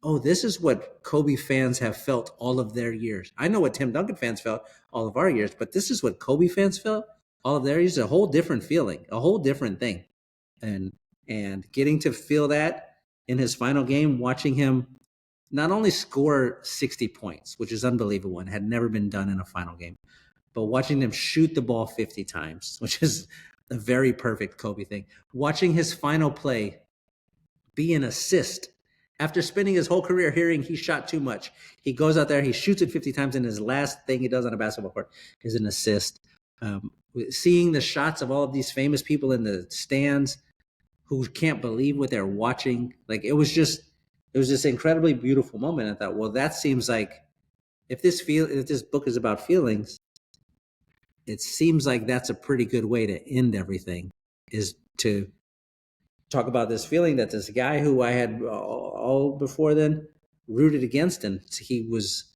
[SPEAKER 2] oh, this is what Kobe fans have felt all of their years. I know what Tim Duncan fans felt all of our years, but this is what Kobe fans felt all of their years. A whole different feeling, a whole different thing. And getting to feel that in his final game, watching him not only score 60 points, which is unbelievable and had never been done in a final game, but watching him shoot the ball 50 times, which is a very perfect Kobe thing. Watching his final play be an assist. After spending his whole career hearing he shot too much, he goes out there, he shoots it 50 times, and his last thing he does on a basketball court is an assist. Seeing the shots of all of these famous people in the stands who can't believe what they're watching, like it was this incredibly beautiful moment. I thought, well, that seems like if this book is about feelings, it seems like that's a pretty good way to end everything, is to talk about this feeling that this guy who I had all before then rooted against, and he was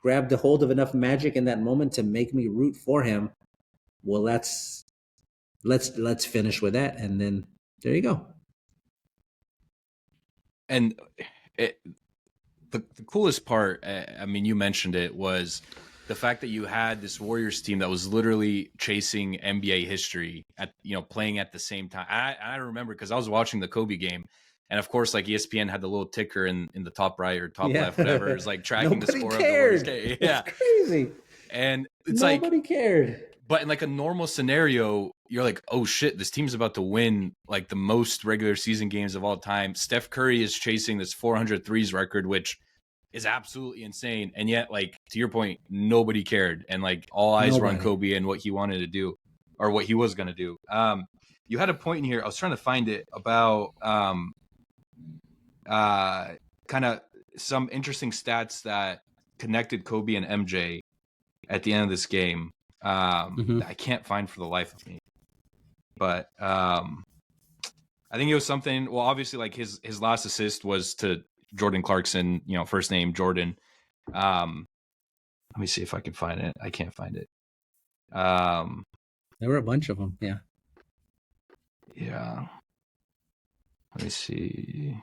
[SPEAKER 2] grabbed a hold of enough magic in that moment to make me root for him. Well, let's finish with that, and then there you go.
[SPEAKER 1] And the coolest part, I mean, you mentioned it, was the fact that you had this Warriors team that was literally chasing NBA history at, playing at the same time. I remember because I was watching the Kobe game, and of course, like ESPN had the little ticker in the top right or top left, whatever. It was like tracking the score
[SPEAKER 2] cared.
[SPEAKER 1] of the Warriors game. Yeah,
[SPEAKER 2] it's crazy.
[SPEAKER 1] And it's
[SPEAKER 2] nobody cared.
[SPEAKER 1] But in like a normal scenario, you're like, oh shit, this team's about to win like the most regular season games of all time. Steph Curry is chasing this 400 threes record, which is absolutely insane. And yet, like, to your point, nobody cared. And like all eyes were on Kobe and what he wanted to do, or what he was going to do. You had a point in here. I was trying to find it about kind of some interesting stats that connected Kobe and MJ at the end of this game. I can't find for the life of me, but I think it was something. Well, obviously, like his last assist was to Jordan Clarkson, first name Jordan. Let me see if I can find it. I can't find it.
[SPEAKER 2] There were a bunch of them. Yeah.
[SPEAKER 1] Let me see.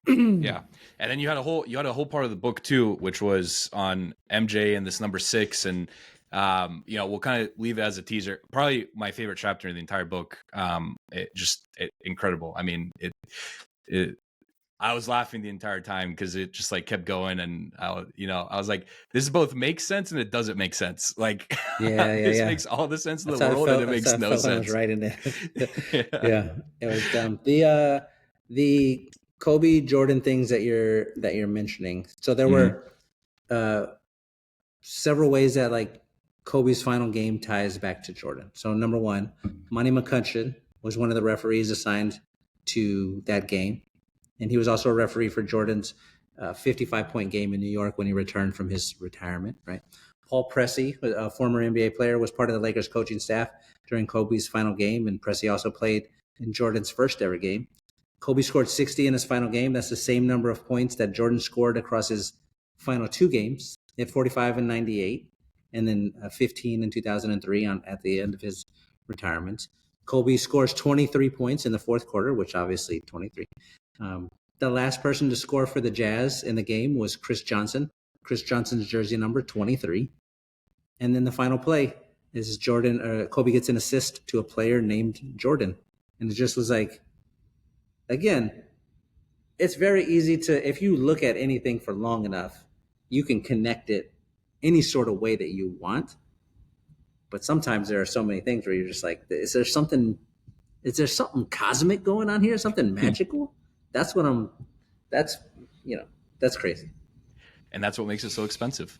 [SPEAKER 1] Yeah, and then you had a whole part of the book too, which was on MJ and this number 6, and we'll kind of leave it as a teaser. Probably my favorite chapter in the entire book. Incredible. I mean, I was laughing the entire time because it just like kept going, and I was like, this both makes sense and it doesn't make sense. Like, this makes all the sense in the world, and it makes no sense.
[SPEAKER 2] I was right in there. Yeah, it was dumb. The Kobe Jordan things that you're mentioning. So there were several ways that like Kobe's final game ties back to Jordan. So number one, Monty McCutcheon was one of the referees assigned to that game, and he was also a referee for Jordan's 55-point game in New York when he returned from his retirement. Right. Paul Pressey, a former NBA player, was part of the Lakers coaching staff during Kobe's final game, and Pressey also played in Jordan's first ever game. Kobe scored 60 in his final game. That's the same number of points that Jordan scored across his final 2 games at 45 and 98, and then 15 in 2003 at the end of his retirement. Kobe scores 23 points in the fourth quarter, which obviously 23. The last person to score for the Jazz in the game was Chris Johnson. Chris Johnson's jersey number 23. And then the final play is Kobe gets an assist to a player named Jordan. And it just was like, again, it's very easy to, if you look at anything for long enough, you can connect it any sort of way that you want. But sometimes there are so many things where you're just like, is there something cosmic going on here? Something magical? That's crazy.
[SPEAKER 1] And that's what makes it so expensive.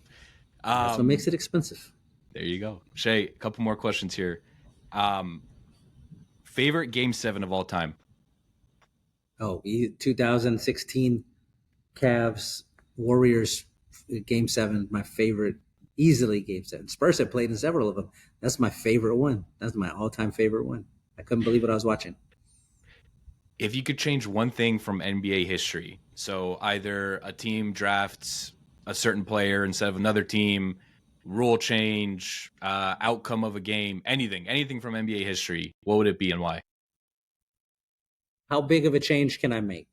[SPEAKER 2] That's what makes it expensive.
[SPEAKER 1] There you go. Shea, a couple more questions here. Favorite Game 7 of all time?
[SPEAKER 2] 2016 Cavs Warriors Game 7, my favorite, easily Game 7. Spurs have played in several of them. That's my favorite one. That's my all-time favorite one. I couldn't believe what I was watching.
[SPEAKER 1] If you could change one thing from NBA history, so either a team drafts a certain player instead of another team, rule change, outcome of a game, anything from NBA history, what would it be and why?
[SPEAKER 2] How big of a change can I make?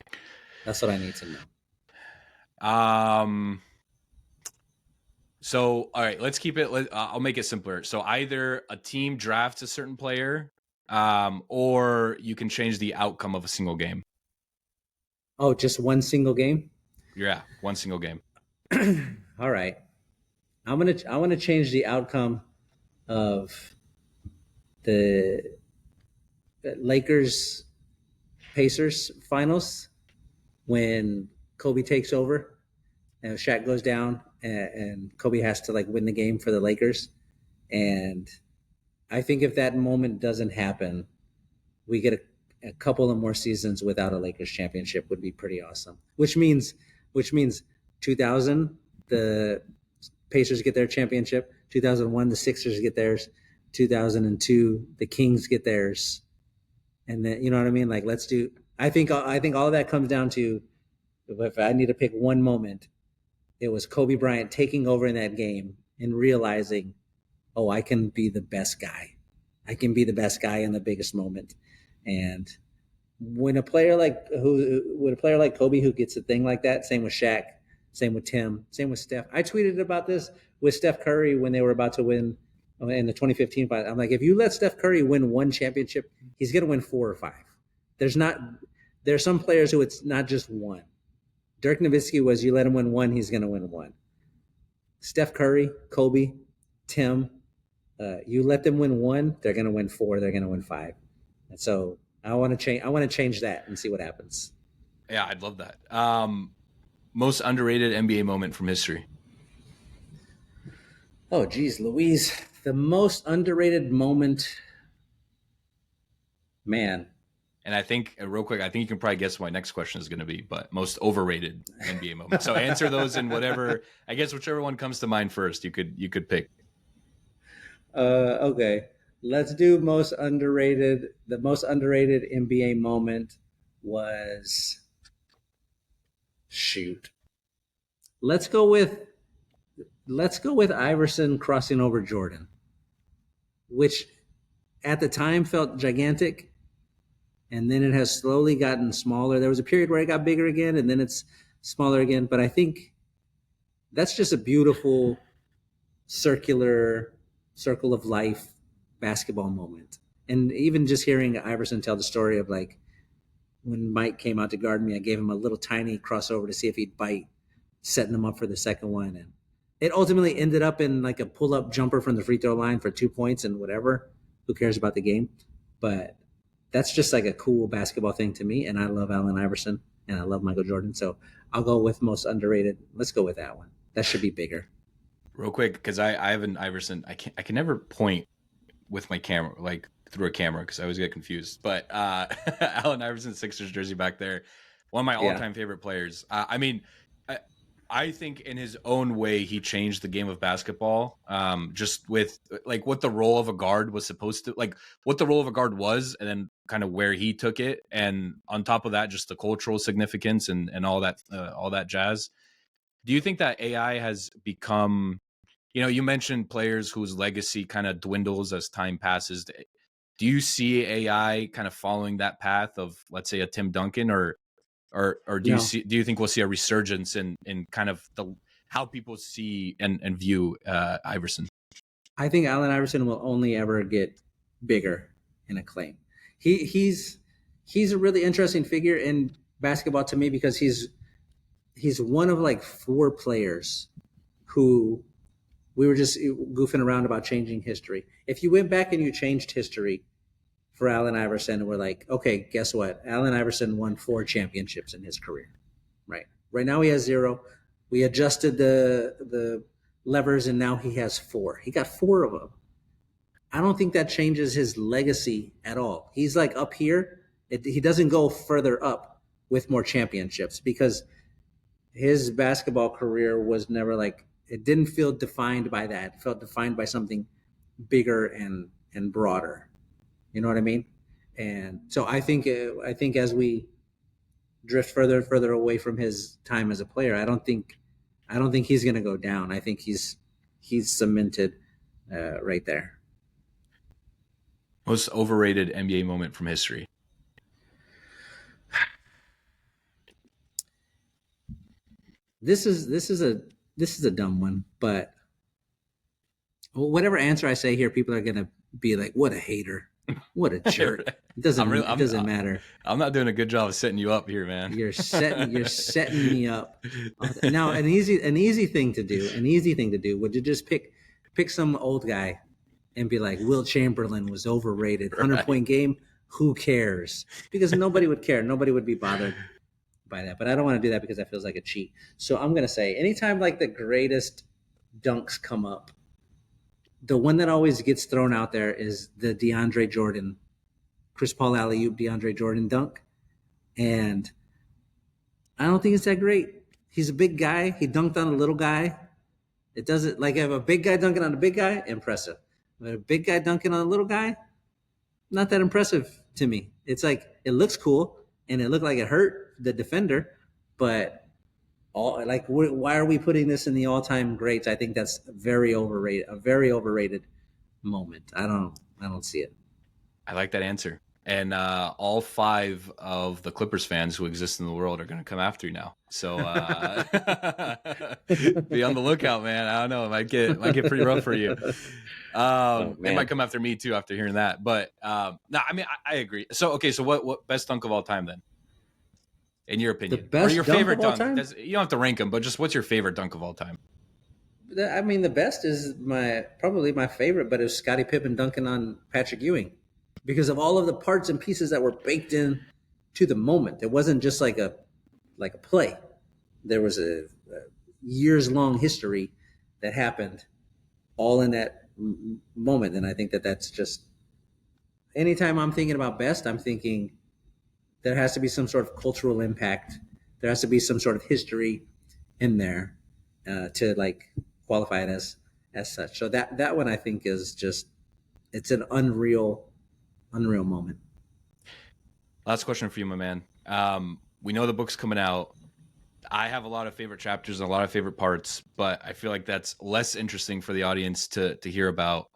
[SPEAKER 2] That's what I need to know.
[SPEAKER 1] So, all right, let's keep it. I'll make it simpler. So either a team drafts a certain player, or you can change the outcome of a single game.
[SPEAKER 2] Oh, just one single game?
[SPEAKER 1] Yeah, one single game.
[SPEAKER 2] All right. I want to change the outcome of the Lakers Pacers finals when Kobe takes over and Shaq goes down and Kobe has to like win the game for the Lakers. And I think if that moment doesn't happen, we get a couple of more seasons without a Lakers championship would be pretty awesome. Which means 2000, the Pacers get their championship. 2001, the Sixers get theirs. 2002, the Kings get theirs. And then, you know what I mean? Like, let's do. I think all of that comes down to, if I need to pick one moment, it was Kobe Bryant taking over in that game and realizing, oh, I can be the best guy. I can be the best guy in the biggest moment. And when a player like Kobe who gets a thing like that, same with Shaq, same with Tim, same with Steph. I tweeted about this with Steph Curry when they were about to win in the 2015 fight. I'm like, if you let Steph Curry win one championship, he's going to win 4 or 5. There's some players who it's not just one. Dirk Nowitzki was, you let him win one, he's going to win one. Steph Curry, Kobe, Tim, you let them win one, they're going to win 4, they're going to win 5. And so I want to change that and see what happens.
[SPEAKER 1] Yeah, I'd love that. Most underrated NBA moment from history.
[SPEAKER 2] Oh, geez, Louise. The most underrated moment, man.
[SPEAKER 1] And I think, real quick, I think you can probably guess what my next question is going to be, but most overrated NBA moment. So answer those in whatever, I guess whichever one comes to mind first, you could pick.
[SPEAKER 2] Okay. Let's do most underrated. The most underrated NBA moment was, shoot. Let's go with Iverson crossing over Jordan, which at the time felt gigantic. And then it has slowly gotten smaller. There was a period where it got bigger again, and then it's smaller again. But I think that's just a beautiful circle of life basketball moment. And even just hearing Iverson tell the story of, like, when Mike came out to guard me, I gave him a little tiny crossover to see if he'd bite, setting him up for the second one. And it ultimately ended up in like a pull-up jumper from the free throw line for 2 points and whatever. Who cares about the game? But that's just like a cool basketball thing to me. And I love Allen Iverson and I love Michael Jordan. So I'll go with most underrated. Let's go with that one. That should be bigger.
[SPEAKER 1] Real quick, because I have an Iverson. I can never point with my camera, like through a camera, because I always get confused. But Allen Iverson, Sixers jersey back there, one of my all-time favorite players. I mean, I think in his own way, he changed the game of basketball. Just with like what the role of a guard was supposed to, like what the role of a guard was, and then kind of where he took it, and on top of that, just the cultural significance and all that jazz. Do you think that AI has become, you mentioned players whose legacy kind of dwindles as time passes. Do you see AI kind of following that path of, let's say, a Tim Duncan, or do you think we'll see a resurgence in kind of how people see and view Iverson?
[SPEAKER 2] I think Allen Iverson will only ever get bigger in acclaim. He's a really interesting figure in basketball to me because he's one of like 4 players who we were just goofing around about changing history. If you went back and you changed history for Allen Iverson, and we're like, okay, guess what? Allen Iverson won 4 championships in his career. Right now he has 0. We adjusted the levers and now he has 4. He got 4 of them. I don't think that changes his legacy at all. He's like up here. He doesn't go further up with more championships because his basketball career was never like, it didn't feel defined by that. It felt defined by something bigger and broader. You know what I mean? And so I think as we drift further and further away from his time as a player, I don't think he's going to go down. I think he's cemented right there.
[SPEAKER 1] Most overrated NBA moment from history.
[SPEAKER 2] This is a dumb one, but whatever answer I say here, people are going to be like, "What a hater! What a jerk!" It doesn't matter.
[SPEAKER 1] I'm not doing a good job of setting you up here, man.
[SPEAKER 2] You're setting me up. Now, an easy thing to do would you just pick some old guy and be like, Will Chamberlain was overrated. 100-point game. Who cares? Because nobody would care. Nobody would be bothered by that. But I don't want to do that because that feels like a cheat. So I'm going to say anytime like the greatest dunks come up, the one that always gets thrown out there is the DeAndre Jordan, Chris Paul alley-oop DeAndre Jordan dunk. And I don't think it's that great. He's a big guy. He dunked on a little guy. It doesn't like if a big guy dunking on a big guy, impressive. But a big guy dunking on a little guy, not that impressive to me. It's like it looks cool and it looked like it hurt the defender, but all like why are we putting this in the all-time greats? I think that's very overrated. A very overrated moment. I don't see it.
[SPEAKER 1] I like that answer. And all 5 of the Clippers fans who exist in the world are going to come after you now. So be on the lookout, man. I don't know. It might get pretty rough for you. They might come after me too after hearing that. But no, I mean, I agree. So okay, so what best dunk of all time then? In your opinion,
[SPEAKER 2] The best
[SPEAKER 1] or your
[SPEAKER 2] dunk
[SPEAKER 1] favorite
[SPEAKER 2] of all
[SPEAKER 1] dunk?
[SPEAKER 2] time?
[SPEAKER 1] You don't have to rank them, but just what's your favorite dunk of all time?
[SPEAKER 2] I mean, the best is probably my favorite, but it's Scottie Pippen dunking on Patrick Ewing because of all of the parts and pieces that were baked in to the moment. It wasn't just like a play. There was a years long history that happened all in that moment, and I think that's just anytime I'm thinking about best, I'm thinking there has to be some sort of cultural impact. There has to be some sort of history in there to like qualify it as such. So that one I think is just it's an unreal moment.
[SPEAKER 1] Last question for you, my man. We know the book's coming out. I have a lot of favorite chapters and a lot of favorite parts, but I feel like that's less interesting for the audience to hear about.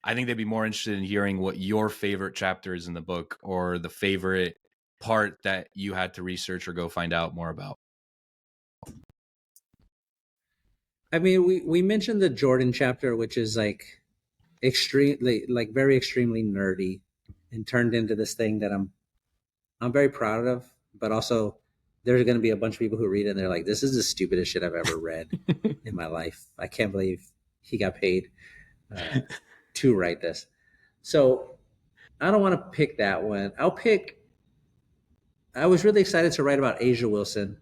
[SPEAKER 1] I think they'd be more interested in hearing what your favorite chapter is in the book or the favorite part that you had to research or go find out more about.
[SPEAKER 2] I mean, we mentioned the Jordan chapter, which is like extremely like very extremely nerdy and turned into this thing that I'm very proud of, but also there's going to be a bunch of people who read it and they're like, this is the stupidest shit I've ever read in my life. I can't believe he got paid to write this. So I don't want to pick that one. I was really excited to write about Asia Wilson,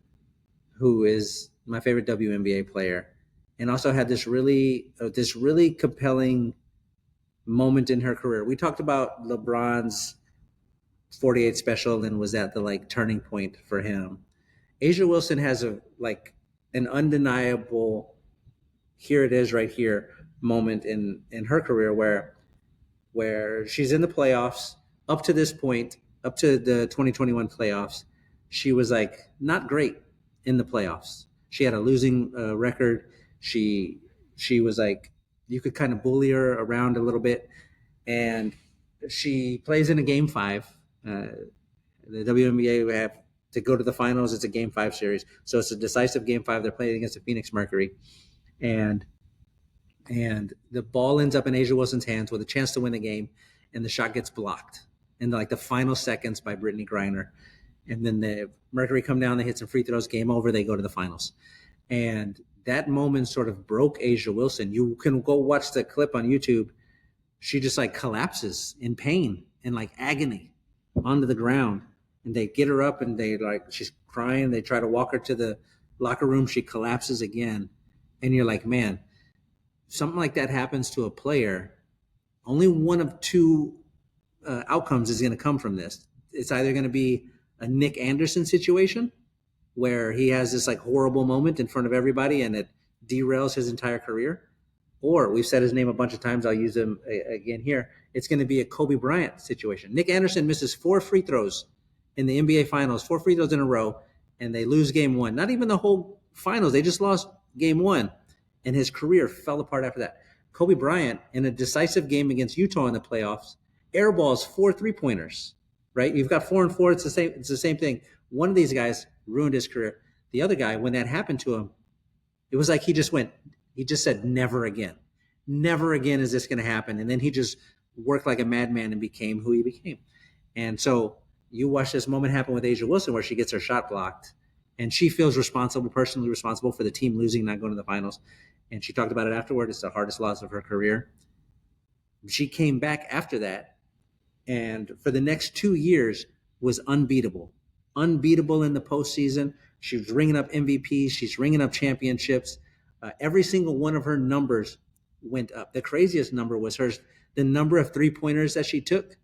[SPEAKER 2] who is my favorite WNBA player, and also had this really compelling moment in her career. We talked about LeBron's 48 special and was that the like turning point for him. Asia Wilson has an undeniable here it is right here moment in her career where she's in the playoffs. Up to this point, up to the 2021 playoffs, she was like not great in the playoffs. She had a losing record. She was like you could kind of bully her around a little bit, and she plays in a game 5. The WNBA would have to go to the finals. It's a game 5 series, so it's a decisive game 5. They're playing against the Phoenix Mercury, and the ball ends up in Asia Wilson's hands with a chance to win the game, and the shot gets blocked in like the final seconds by Brittany Griner. And then the Mercury come down, they hit some free throws, game over, they go to the finals. And that moment sort of broke Asia Wilson. You can go watch the clip on YouTube. She just like collapses in pain and like agony onto the ground. And they get her up and she's crying. They try to walk her to the locker room. She collapses again. And you're like, man, something like that happens to a player, only one of 2 outcomes is going to come from this. It's either going to be a Nick Anderson situation where he has this like horrible moment in front of everybody and it derails his entire career, or we've said his name a bunch of times. I'll use him again here. It's going to be a Kobe Bryant situation. Nick Anderson misses 4 free throws in the NBA Finals, 4 free throws in a row, and they lose game 1. Not even the whole finals. They just lost game 1. And his career fell apart after that. Kobe Bryant, in a decisive game against Utah in the playoffs, airballs 4 3-pointers, right? You've got 4 and 4. It's the same thing. One of these guys ruined his career. The other guy, when that happened to him, it was like he just said, never again. Never again is this going to happen. And then he just worked like a madman and became who he became. And so you watch this moment happen with Asia Wilson where she gets her shot blocked and she feels personally responsible for the team losing, not going to the finals. And she talked about it afterward. It's the hardest loss of her career. She came back after that, and for the next 2 years was unbeatable in the postseason. She was ringing up MVPs. She's ringing up championships. Every single one of her numbers went up. The craziest number was the number of 3-pointers that she took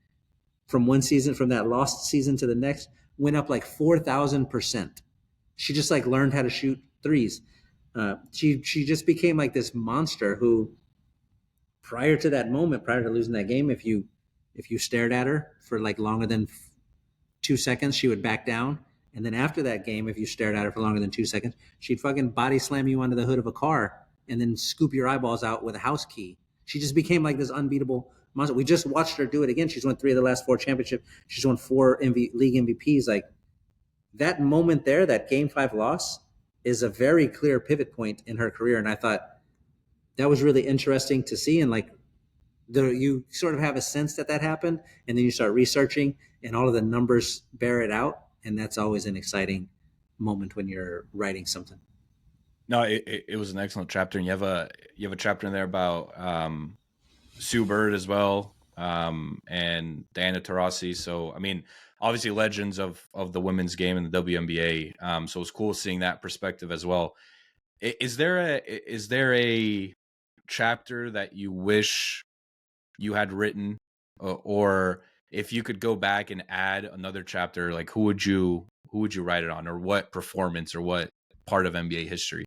[SPEAKER 2] from one season, from that lost season to the next, went up like 4,000%. She just like learned how to shoot threes. She just became like this monster who, prior to that moment, prior to losing that game, if you stared at her for like longer than 2 seconds, she would back down. And then after that game, if you stared at her for longer than 2 seconds, she'd fucking body slam you onto the hood of a car and then scoop your eyeballs out with a house key. She just became like this unbeatable monster. We just watched her do it again. She's won 3 of the last 4 championships. She's won 4 league MVPs. Like that moment there, that game 5 loss is a very clear pivot point in her career. And I thought that was really interesting to see. And like you sort of have a sense that happened, and then you start researching and all of the numbers bear it out. And that's always an exciting moment when you're writing something.
[SPEAKER 1] No, it was an excellent chapter. And you have a chapter in there about Sue Bird as well, and Diana Taurasi. So, I mean, obviously legends of the women's game in the WNBA. So it's cool seeing that perspective as well. Is there a chapter that you wish you had written, or if you could go back and add another chapter, like who would you write it on, or what performance or what part of NBA history?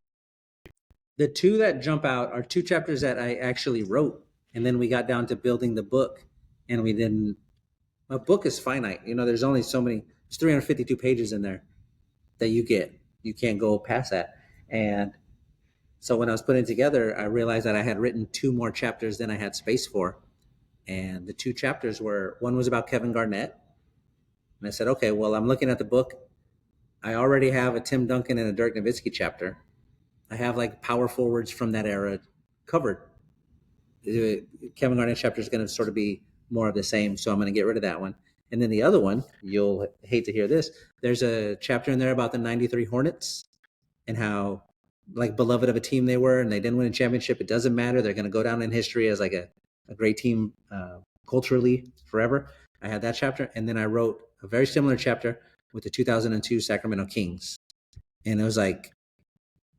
[SPEAKER 2] The 2 that jump out are 2 chapters that I actually wrote, and then we got down to building the book, and we didn't. A book is finite, there's only so many. There's 352 pages in there that you can't go past that. And so when I was putting it together, I realized that I had written 2 more chapters than I had space for. And the 2 chapters were, one was about Kevin Garnett. And I said, okay, well, I'm looking at the book. I already have a Tim Duncan and a Dirk Nowitzki chapter. I have like power forwards from that era covered. Kevin Garnett chapter is going to sort of be more of the same. So I'm going to get rid of that one. And then the other one, you'll hate to hear this, there's a chapter in there about the 93 Hornets and how like beloved of a team they were, and they didn't win a championship. It doesn't matter. They're going to go down in history as like a great team culturally forever. I had that chapter. And then I wrote a very similar chapter with the 2002 Sacramento Kings. And it was like,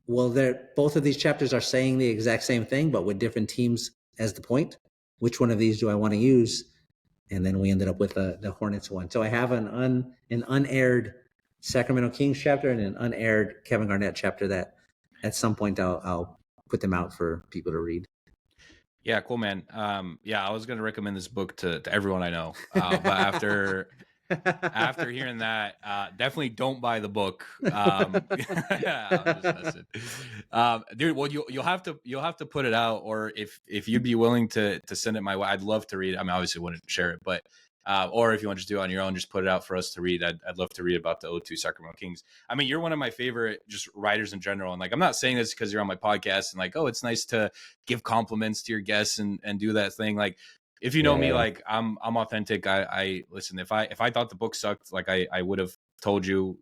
[SPEAKER 2] well, both of these chapters are saying the exact same thing, but with different teams as the point. Which one of these do I want to use? And then we ended up with the Hornets one. So I have an unaired Sacramento Kings chapter and an unaired Kevin Garnett chapter that at some point I'll put them out for people to read.
[SPEAKER 1] Yeah, cool, man. Yeah, I was going to recommend this book to everyone I know, but after hearing that, definitely don't buy the book. Yeah, I'm just messing. Dude, well, you'll have to put it out, or if you'd be willing to send it my way, I'd love to read it. I mean, obviously wouldn't share it, but or if you want to just do it on your own, just put it out for us to read. I'd love to read about the 02 Sacramento Kings. I mean, you're one of my favorite just writers in general. And like, I'm not saying this because you're on my podcast and like, oh, it's nice to give compliments to your guests and do that thing. Like, if you know me, like I'm authentic. I listen, if I thought the book sucked, like I would have told you,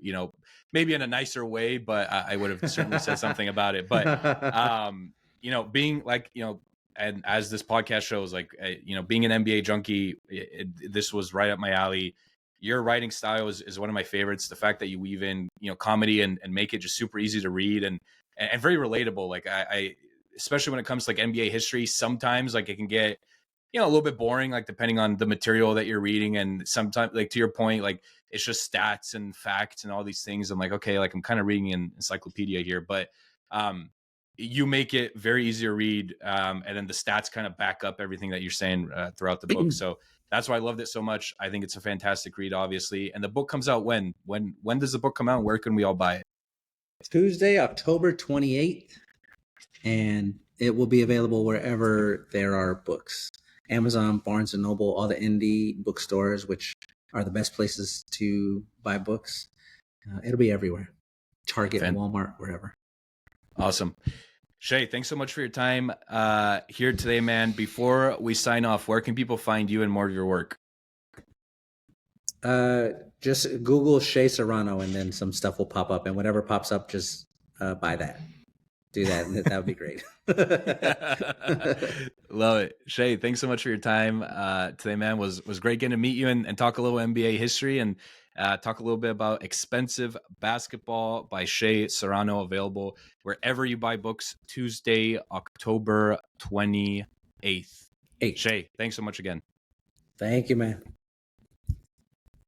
[SPEAKER 1] maybe in a nicer way, but I would have certainly said something about it. But, being like, and as this podcast shows, like, being an NBA junkie, this was right up my alley. Your writing style is one of my favorites. The fact that you weave in, comedy and make it just super easy to read and very relatable. Like I especially when it comes to like NBA history, sometimes like it can get, a little bit boring, like depending on the material that you're reading. And sometimes, like to your point, like it's just stats and facts and all these things. I'm like, okay, like I'm kind of reading an encyclopedia here, but you make it very easy to read. And then the stats kind of back up everything that you're saying throughout the book. So that's why I loved it so much. I think it's a fantastic read, obviously. And the book comes out when does the book come out? And where can we all buy it?
[SPEAKER 2] Tuesday, October 28th. And it will be available wherever there are books. Amazon, Barnes & Noble, all the indie bookstores, which are the best places to buy books. It'll be everywhere. Target, Walmart, wherever.
[SPEAKER 1] Awesome. Shea, thanks so much for your time here today, man. Before we sign off, where can people find you and more of your work?
[SPEAKER 2] Just Google Shea Serrano and then some stuff will pop up. And whatever pops up, just buy that. Do that. That would be great.
[SPEAKER 1] Love it. Shea, thanks so much for your time today, man. Was great getting to meet you and talk a little NBA history and talk a little bit about Expensive Basketball by Shea Serrano, available wherever you buy books. Tuesday, October 28th. Shea, thanks so much again.
[SPEAKER 2] Thank you, man.